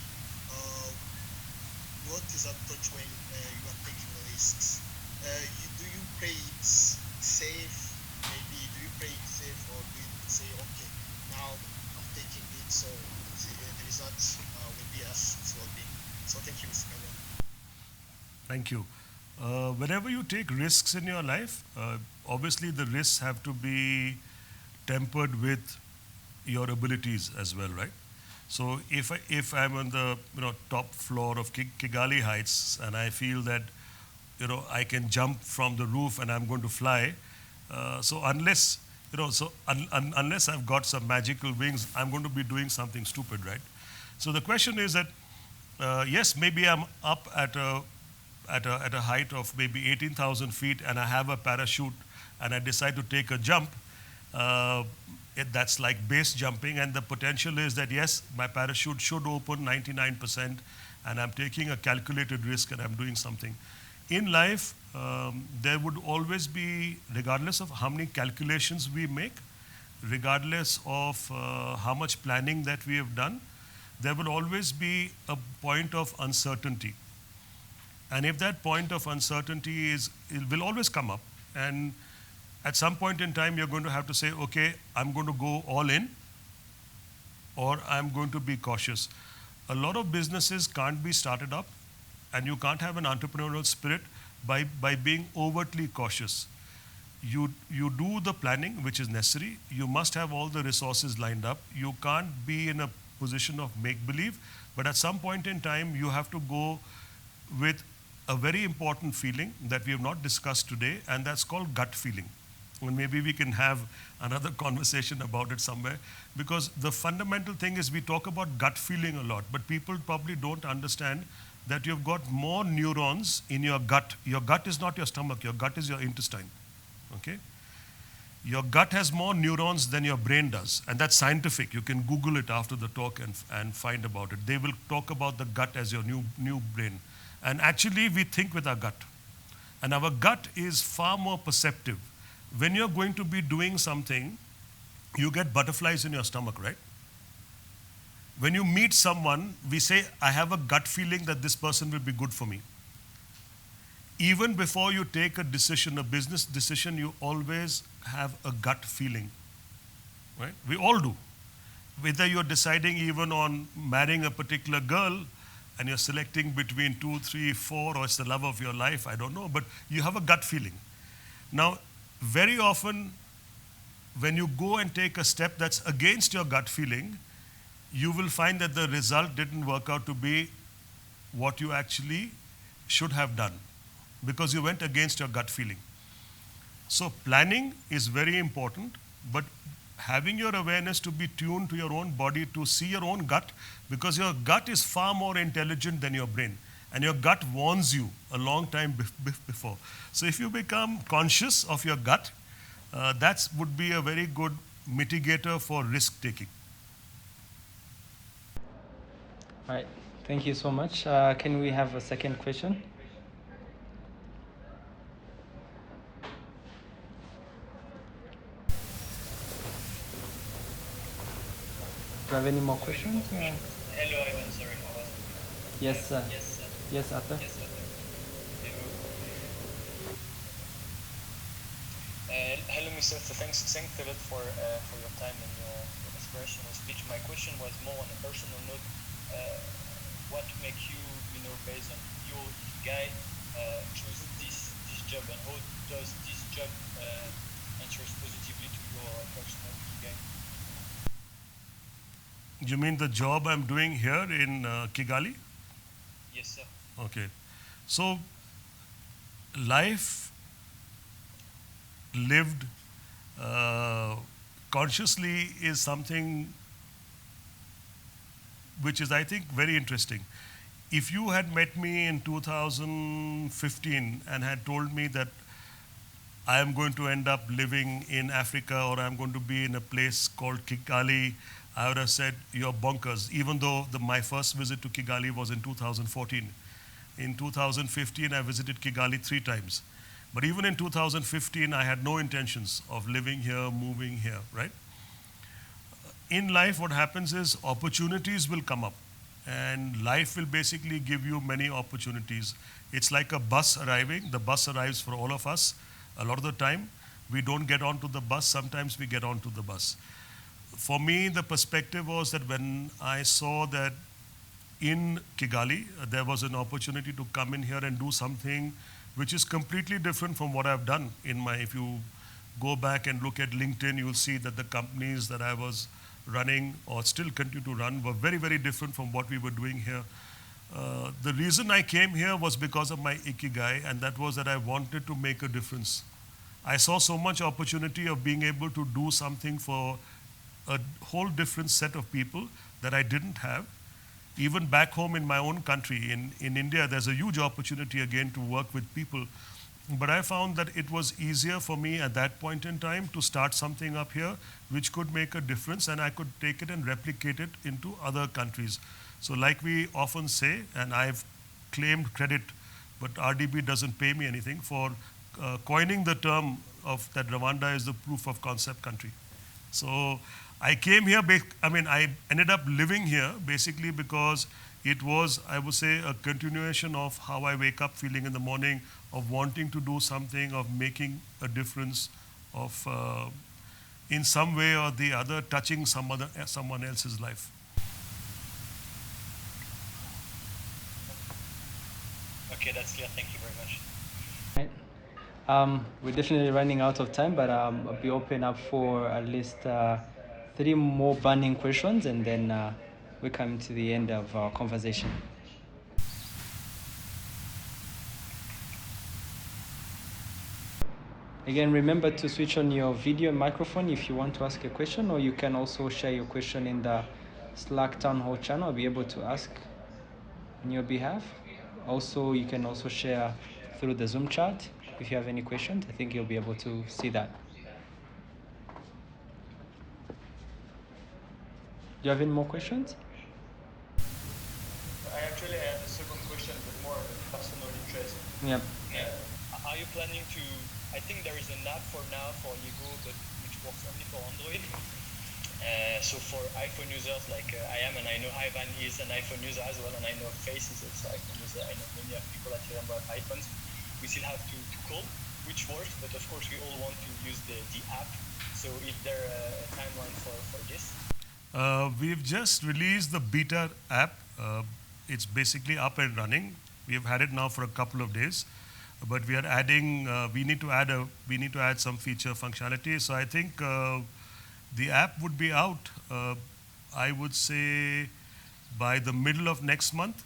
What is approach when you are taking risks? Do you play it safe? maybe do you play it safe or do you say, okay, now I'm taking it, so the results will be as it will be. So thank you, Mr. Kamal. Thank you. Whenever you take risks in your life, obviously the risks have to be tempered with your abilities as well, right? So if I'm on the top floor of Kigali Heights and I feel that I can jump from the roof and I'm going to fly, so unless unless I've got some magical wings, I'm going to be doing something stupid, right? So the question is that yes, maybe I'm up at a height of maybe 18,000 feet and I have a parachute and I decide to take a jump, that's like base jumping, and the potential is that yes, my parachute should open 99% and I'm taking a calculated risk and I'm doing something. In life, there would always be, regardless of how many calculations we make, regardless of how much planning that we have done, there will always be a point of uncertainty. And if that point of uncertainty it will always come up. And at some point in time, you're going to have to say, okay, I'm going to go all in, or I'm going to be cautious. A lot of businesses can't be started up, and you can't have an entrepreneurial spirit by being overtly cautious. You do the planning, which is necessary. You must have all the resources lined up. You can't be in a position of make-believe, but at some point in time, you have to go with a very important feeling that we have not discussed today, and that's called gut feeling. Well, maybe we can have another conversation about it somewhere, because the fundamental thing is we talk about gut feeling a lot, but people probably don't understand that you've got more neurons in your gut. Your gut is not your stomach, your gut is your intestine, okay? Your gut has more neurons than your brain does, and that's scientific. You can Google it after the talk and find about it. They will talk about the gut as your new brain. And actually, we think with our gut. And our gut is far more perceptive. When you're going to be doing something, you get butterflies in your stomach, right? When you meet someone, we say, I have a gut feeling that this person will be good for me. Even before you take a decision, a business decision, you always have a gut feeling, right? We all do. Whether you're deciding even on marrying a particular girl, and you're selecting between 2, 3, 4, or it's the love of your life, I don't know, but you have a gut feeling. Now, very often, when you go and take a step that's against your gut feeling, you will find that the result didn't work out to be what you actually should have done, because you went against your gut feeling. So planning is very important, but having your awareness to be tuned to your own body, to see your own gut, because your gut is far more intelligent than your brain. And your gut warns you a long time before. So if you become conscious of your gut, that would be a very good mitigator for risk taking. All right, thank you so much. Can we have a second question? Do you have any more questions? Hello, Ivan. Sorry. Yes, sir. Yes, sir. Yes, Arthur. Yes, sir. Hello, Mr. Thanks a lot for your time and your inspirational speech. My question was more on a personal note. What make you, based on your guy, choose this job, and how does this job answers positively to your personal guy? You mean the job I'm doing here in Kigali? Yes, sir. Okay. So, life lived consciously is something which is, I think, very interesting. If you had met me in 2015 and had told me that I am going to end up living in Africa, or I'm going to be in a place called Kigali, I would have said, you're bonkers, even though my first visit to Kigali was in 2014. In 2015, I visited Kigali 3 times. But even in 2015, I had no intentions of living here, moving here, right? In life, what happens is opportunities will come up, and life will basically give you many opportunities. It's like a bus arriving. The bus arrives for all of us a lot of the time, we don't get onto the bus. Sometimes we get onto the bus. For me, the perspective was that when I saw that in Kigali, there was an opportunity to come in here and do something which is completely different from what I've done in my, if you go back and look at LinkedIn, you'll see that the companies that I was running or still continue to run were very, very different from what we were doing here. The reason I came here was because of my ikigai, and that was that I wanted to make a difference. I saw so much opportunity of being able to do something for a whole different set of people that I didn't have. Even back home in my own country, in India, there's a huge opportunity again to work with people. But I found that it was easier for me at that point in time to start something up here which could make a difference, and I could take it and replicate it into other countries. So like we often say, and I've claimed credit, but RDB doesn't pay me anything for coining the term of that Rwanda is the proof of concept country. So I came here, I ended up living here basically because it was, I would say, a continuation of how I wake up feeling in the morning, of wanting to do something, of making a difference, of in some way or the other touching someone else's life. Okay, that's clear. Thank you very much. Right. We're definitely running out of time, but I'll be open up for at least 3 more burning questions, and then we come to the end of our conversation. Again, remember to switch on your video and microphone if you want to ask a question, or you can also share your question in the Slack Town Hall channel. I'll be able to ask on your behalf. Also, you can also share through the Zoom chat if you have any questions. I think you'll be able to see that. Do you have any more questions? I actually have a second question, but more personal interest. Yeah. Are you planning to? I think there is an app for now for Yigo, but which works only for Android. So for iPhone users like I am, and I know Ivan is an iPhone user as well, and I know Face is also an iPhone user. I know many of people at Tiramba have iPhones. We still have to call, which works, but of course we all want to use the app. So is there a timeline for this? We've just released the beta app. It's basically up and running. We have had it now for a couple of days, but we are adding. We need to add some feature functionality. So I think the app would be out. I would say by the middle of next month,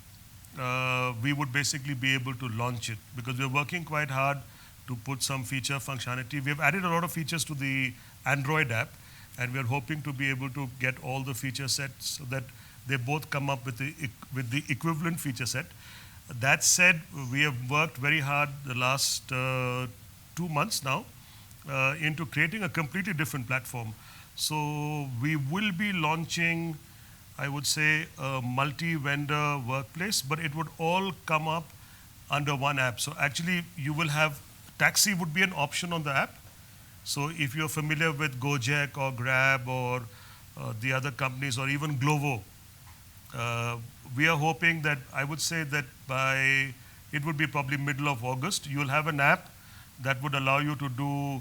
we would basically be able to launch it, because we're working quite hard to put some feature functionality. We've added a lot of features to the Android app, and we're hoping to be able to get all the feature sets so that they both come up with the equivalent feature set. That said, we have worked very hard the last 2 months now into creating a completely different platform. So we will be launching, I would say, a multi-vendor workplace, but it would all come up under one app. So actually, you will have, taxi would be an option on the app. So if you're familiar with Gojek or Grab or the other companies, or even Glovo, we are hoping that, I would say that by, it would be probably middle of August, you'll have an app that would allow you to do,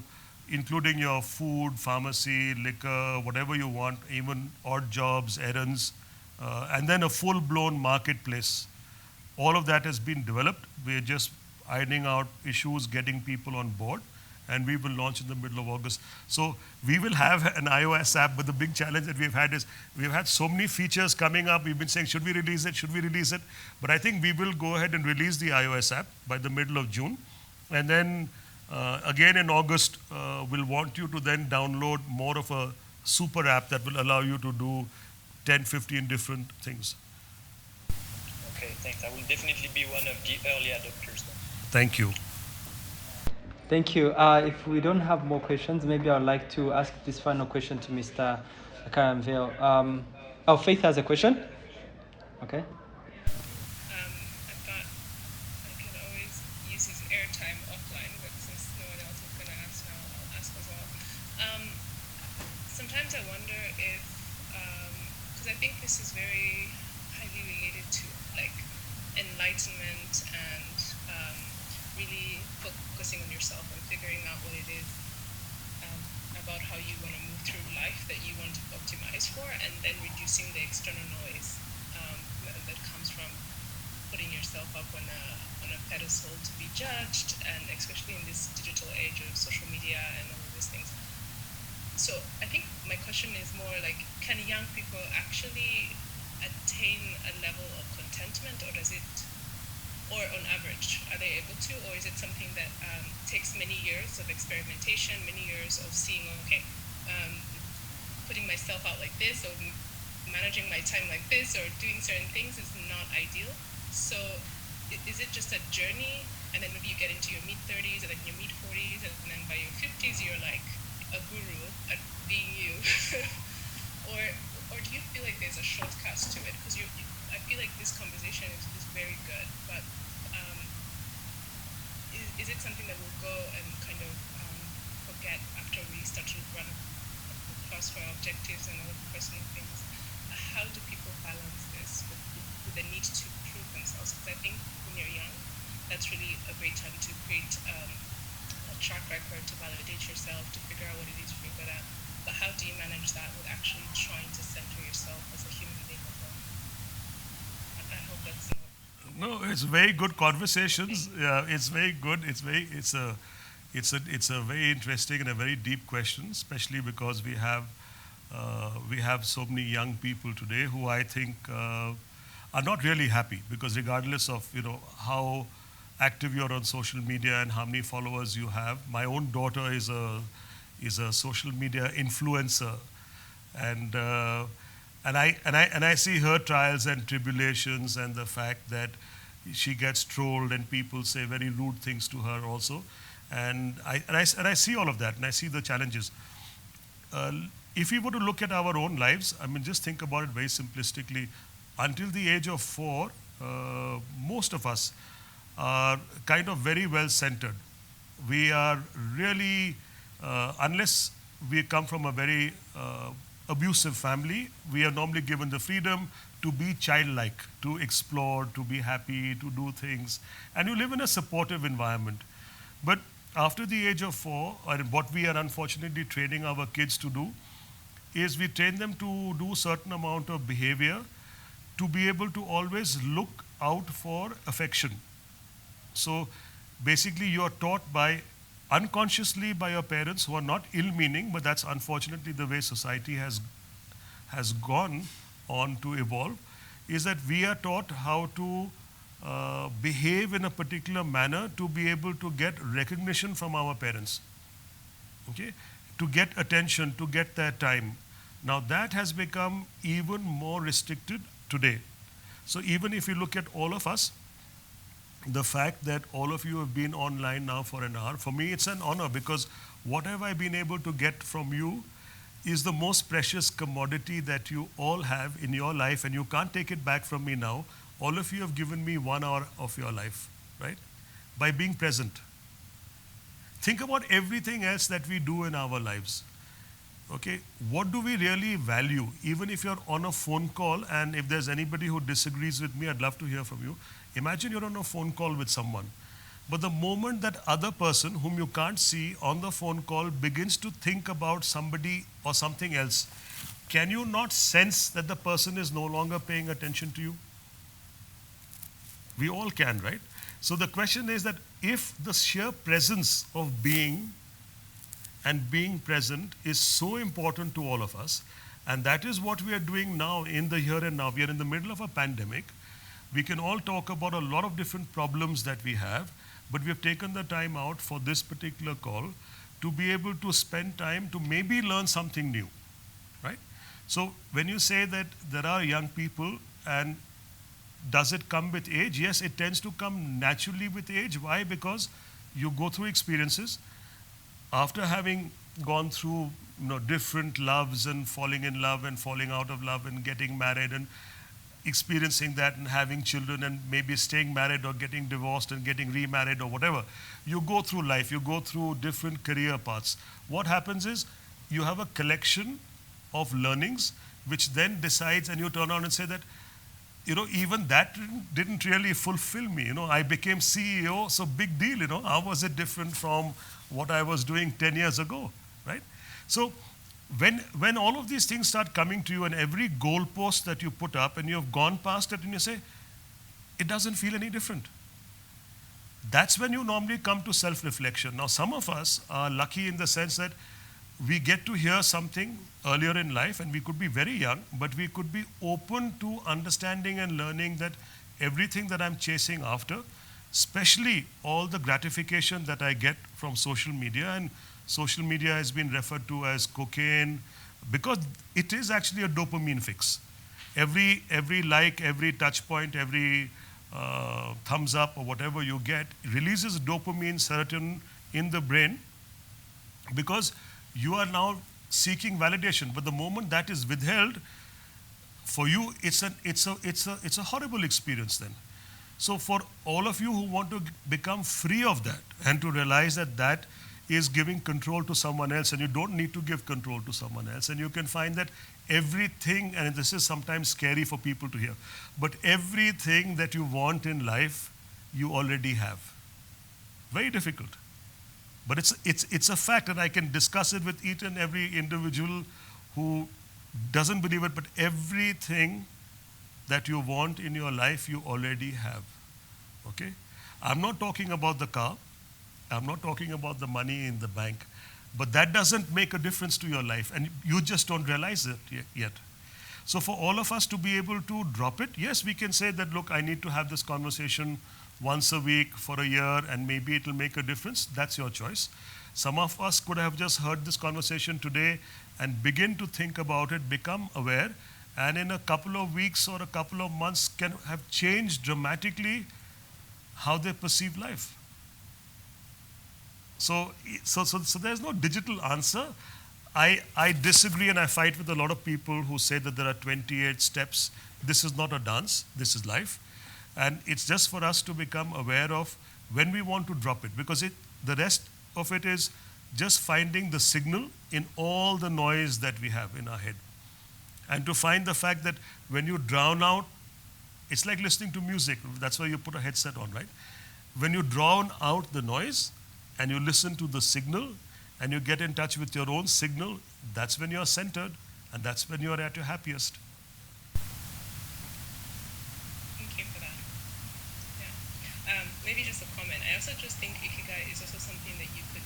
including your food, pharmacy, liquor, whatever you want, even odd jobs, errands, and then a full-blown marketplace. All of that has been developed. We're just ironing out issues, getting people on board, and we will launch in the middle of August. So we will have an iOS app, but the big challenge that we've had is we've had so many features coming up. We've been saying, should we release it? Should we release it? But I think we will go ahead and release the iOS app by the middle of June. And then again in August, we'll want you to then download more of a super app that will allow you to do 10, 15 different things. Okay, thanks. I will definitely be one of the early adopters then. Thank you. Thank you. If we don't have more questions, maybe I'd like to ask this final question to Mr. Karamvil. Faith has a question. Okay. I thought I could always use his airtime offline, but since no one else is going to ask now, I'll ask as well. Sometimes I wonder if, because I think this is very highly related to like enlightenment and really focusing on yourself and figuring out what it is about how you want to move through life that you want to optimize for, and then reducing the external noise that comes from putting yourself up on a pedestal to be judged, and especially in this digital age of social media and all of these things. So I think my question is more like, can young people actually attain a level of contentment, or does it, or on average, are they able to, or is it something that takes many years of experimentation, many years of seeing, okay, putting myself out like this, or managing my time like this, or doing certain things is not ideal. So is it just a journey, and then maybe you get into your mid-30s, and then your mid-40s, and then by your 50s, you're like a guru at being you? or do you feel like there's a shortcut to it? Because I feel like this conversation is very good, but is it something that we'll go and kind of forget after we start to run across for our objectives and all the personal things? How do people balance this with the need to prove themselves? Because I think when you're young, that's really a great time to create a track record, to validate yourself, to figure out what it is you're good at. But how do you manage that with actually trying to center yourself as a human being as well? I hope that's No, it's very good conversations. Yeah, it's very good. It's a very interesting and a very deep question, especially because we have so many young people today who I think are not really happy, because regardless of how active you are on social media and how many followers you have, my own daughter is a social media influencer, and I see her trials and tribulations, and the fact that she gets trolled and people say very rude things to her also, and I see all of that, and I see the challenges. If we were to look at our own lives, I mean, just think about it very simplistically. Until the age of 4, most of us are kind of very well centered. We are really, unless we come from a very abusive family, we are normally given the freedom to be childlike, to explore, to be happy, to do things, and you live in a supportive environment. But after the age of 4, or what we are unfortunately training our kids to do, is we train them to do certain amount of behavior to be able to always look out for affection. So basically you are taught unconsciously by your parents, who are not ill-meaning, but that's unfortunately the way society has gone on to evolve, is that we are taught how to behave in a particular manner to be able to get recognition from our parents, okay? To get attention, to get their time. Now that has become even more restricted today. So even if you look at all of us, the fact that all of you have been online now for an hour, for me it's an honor, because what have I been able to get from you is the most precious commodity that you all have in your life, and you can't take it back from me now. All of you have given me 1 hour of your life, right? By being present. Think about everything else that we do in our lives. Okay, what do we really value? Even if you're on a phone call, and if there's anybody who disagrees with me, I'd love to hear from you. Imagine you're on a phone call with someone, but the moment that other person whom you can't see on the phone call begins to think about somebody or something else, can you not sense that the person is no longer paying attention to you? We all can, right? So the question is that if the sheer presence of being and being present is so important to all of us, and that is what we are doing now in the here and now. We are in the middle of a pandemic. We can all talk about a lot of different problems that we have, but we have taken the time out for this particular call to be able to spend time to maybe learn something new, right? So when you say that there are young people, and does it come with age? Yes, it tends to come naturally with age. Why? Because you go through experiences. After having gone through different loves and falling in love and falling out of love and getting married and experiencing that and having children and maybe staying married or getting divorced and getting remarried or whatever, you go through life, you go through different career paths. What happens is you have a collection of learnings which then decides, and you turn around and say that, even that didn't really fulfill me. I became CEO, so big deal. How was it different from what I was doing 10 years ago, right? So when all of these things start coming to you and every goalpost that you put up and you have gone past it and you say, it doesn't feel any different. That's when you normally come to self-reflection. Now, some of us are lucky in the sense that we get to hear something earlier in life and we could be very young, but we could be open to understanding and learning that everything that I'm chasing after, especially all the gratification that I get from social media, and social media has been referred to as cocaine because it is actually a dopamine fix. Every like, every touch point, every thumbs up or whatever you get releases dopamine, serotonin in the brain because you are now seeking validation. But the moment that is withheld, for you, it's a horrible experience then. So for all of you who want to become free of that and to realize that that is giving control to someone else and you don't need to give control to someone else, and you can find that everything, and this is sometimes scary for people to hear, but everything that you want in life, you already have. Very difficult. But it's a fact, and I can discuss it with each and every individual who doesn't believe it, but everything that you want in your life, you already have. Okay? I'm not talking about the car. I'm not talking about the money in the bank. But that doesn't make a difference to your life, and you just don't realize it yet. So for all of us to be able to drop it, yes, we can say that, look, I need to have this conversation once a week for a year, and maybe it'll make a difference. That's your choice. Some of us could have just heard this conversation today and begin to think about it, become aware, and in a couple of weeks or a couple of months can have changed dramatically how they perceive life. So there's no digital answer. I disagree and I fight with a lot of people who say that there are 28 steps. This is not a dance, this is life. And it's just for us to become aware of when we want to drop it, because the rest of it is just finding the signal in all the noise that we have in our head. And to find the fact that when you drown out, it's like listening to music. That's why you put a headset on, right? When you drown out the noise and you listen to the signal and you get in touch with your own signal, that's when you're centered and that's when you're at your happiest. Thank you for that. Yeah. Maybe just a comment. I also just think Ikigai is also something that you could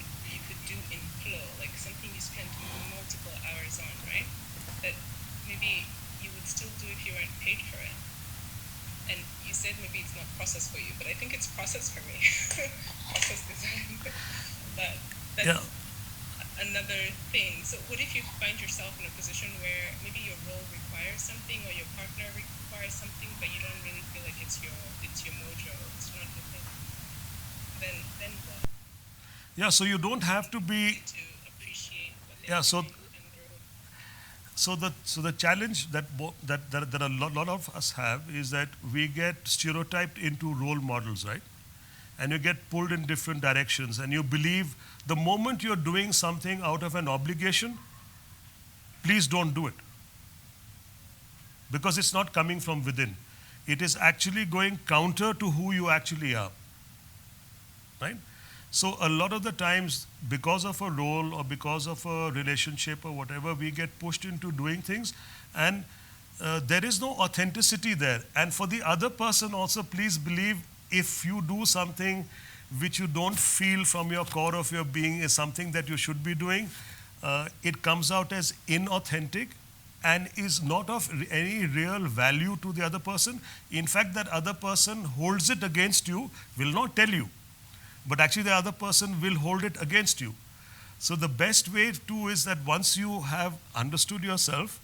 do in flow, like something you spend multiple hours on, right? That maybe you would still do if you weren't paid for it. And you said maybe it's not process for you, but I think it's process for me. Process design. But that's another thing. So what if you find yourself in a position where maybe your role requires something or your partner requires something, but you don't really feel like it's your mojo, it's not the thing. Then what? Yeah, so you don't have to be To appreciate what they're so doing and grow. So the challenge that a lot of us have is that we get stereotyped into role models, right? And you get pulled in different directions, and you believe the moment you're doing something out of an obligation, please don't do it. Because it's not coming from within. It is actually going counter to who you actually are, right? So a lot of the times, because of a role or because of a relationship or whatever, we get pushed into doing things, and there is no authenticity there. And for the other person also, please believe, if you do something which you don't feel from your core of your being is something that you should be doing, it comes out as inauthentic and is not of any real value to the other person. In fact, that other person holds it against you, will not tell you, but actually the other person will hold it against you. So the best way to is that once you have understood yourself,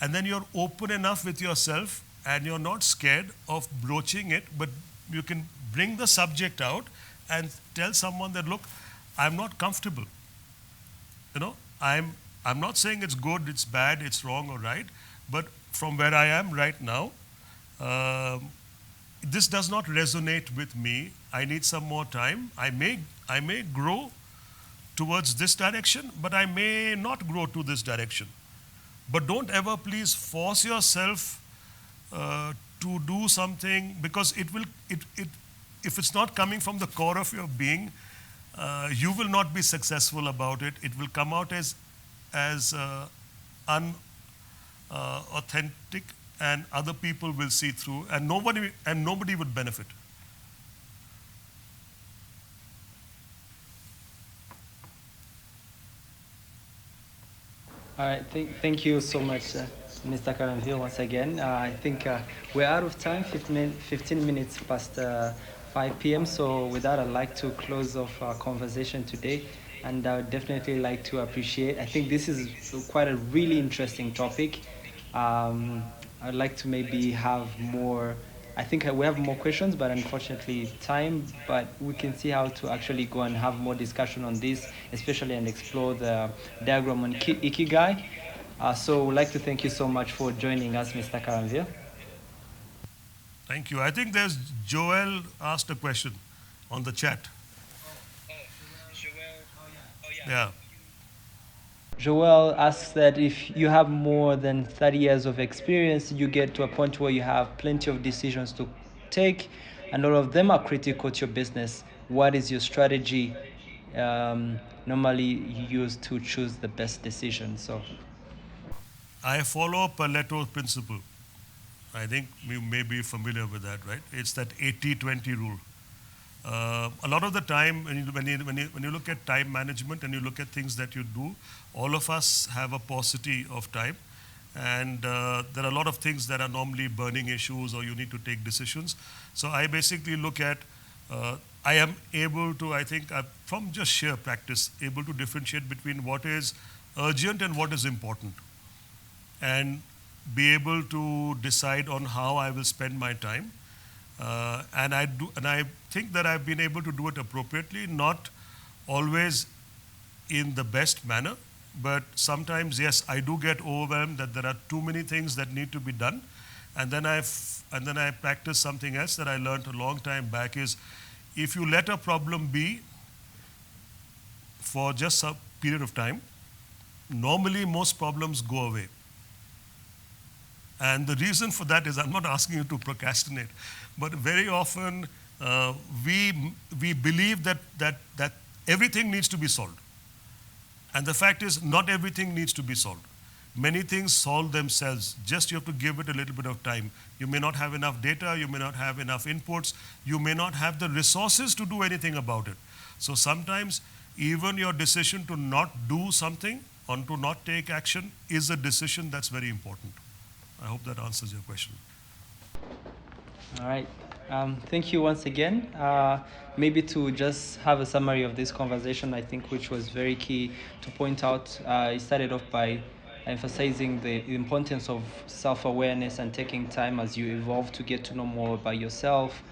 and then you're open enough with yourself, and you're not scared of broaching it, but you can bring the subject out and tell someone that, look, I'm not comfortable. You know, I'm not saying it's good, it's bad, it's wrong or right, but from where I am right now, this does not resonate with me. I need some more time. I may grow towards this direction, but I may not grow to this direction. But don't ever please force yourself to do something, because if it's not coming from the core of your being, you will not be successful about it. It will come out as as authentic, and other people will see through, and nobody would benefit. All right, thank you so much, Mr. Karanvil, once again. I think we're out of time, 15 minutes past 5 p.m. So with that, I'd like to close off our conversation today. And I would definitely like to appreciate, I think this is quite a really interesting topic. I'd like to maybe have more, I think we have more questions, but unfortunately time, but we can see how to actually go and have more discussion on this, especially and explore the diagram on Ikigai. So I'd like to thank you so much for joining us, Mr. Karanvil. Thank you. I think there's Joel asked a question on the chat. Joel. Oh yeah. Yeah. Joel asks that if you have more than 30 years of experience, you get to a point where you have plenty of decisions to take, and all of them are critical to your business. What is your strategy normally used to choose the best decision? So, I follow Pareto principle. I think you may be familiar with that, right? It's that 80-20 rule. A lot of the time, when you look at time management and you look at things that you do, all of us have a paucity of time. And there are a lot of things that are normally burning issues or you need to take decisions. So I basically look at, I am able to, I think, from just sheer practice, able to differentiate between what is urgent and what is important. And be able to decide on how I will spend my time. And I think that I've been able to do it appropriately, not always in the best manner, but sometimes, yes, I do get overwhelmed that there are too many things that need to be done. And then I practice something else that I learned a long time back is, if you let a problem be for just a period of time, normally most problems go away. And the reason for that is, I'm not asking you to procrastinate, but very often we believe that everything needs to be solved. And the fact is, not everything needs to be solved. Many things solve themselves, just you have to give it a little bit of time. You may not have enough data, you may not have enough inputs, you may not have the resources to do anything about it. So sometimes even your decision to not do something or to not take action is a decision that's very important. I hope that answers your question. all right. Thank you once again. Maybe to just have a summary of this conversation, I think, which was very key to point out. It started off by emphasizing the importance of self-awareness and taking time as you evolve to get to know more about yourself.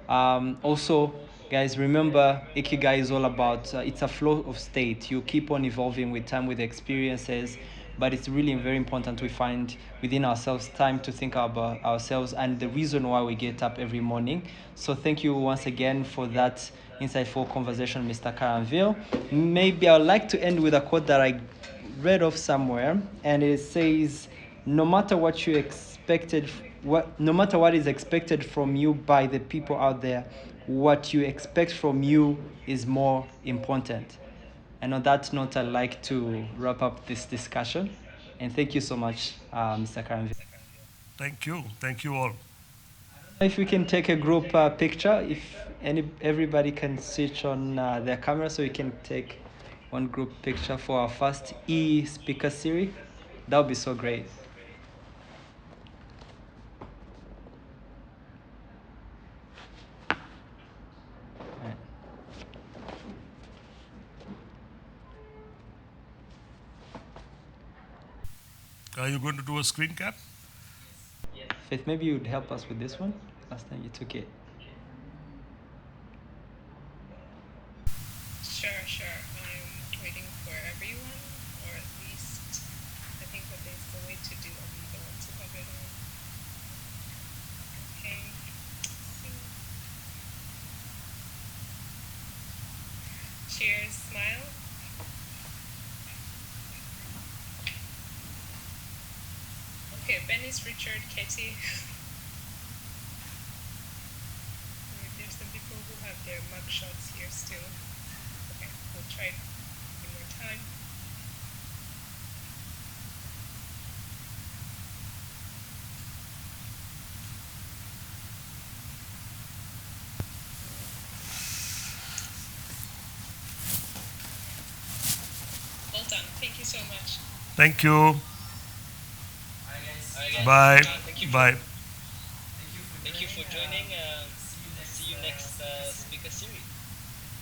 Also, guys, remember, Ikigai is all about, it's a flow of state. You keep on evolving with time, with experiences, but it's really very important we find within ourselves time to think about ourselves and the reason why we get up every morning. So thank you once again for that insightful conversation, Mr. Karanvil. Maybe I'd like to end with a quote that I read off somewhere, and it says, no matter what you expected, no matter what is expected from you by the people out there, what you expect from you is more important. And on that note, I'd like to wrap up this discussion. And thank you so much, Mr. Karanvil. Thank you. Thank you all. If we can take a group picture, if everybody can switch on their camera so we can take one group picture for our first e-speaker series, that would be so great. Are you going to do a screen cap? Faith, maybe you'd help us with this one. Last time you took it. Sure. I'm waiting for everyone, or at least I think that there's a way to do the one to have it on. Okay. Cheers, smile. Okay, Benny's, Richard, Katie. There's some people who have their mug shots here still. Okay, we'll try one more time. Thank you so much. Thank you. Guys, Bye. thank you Bye. thank you for joining.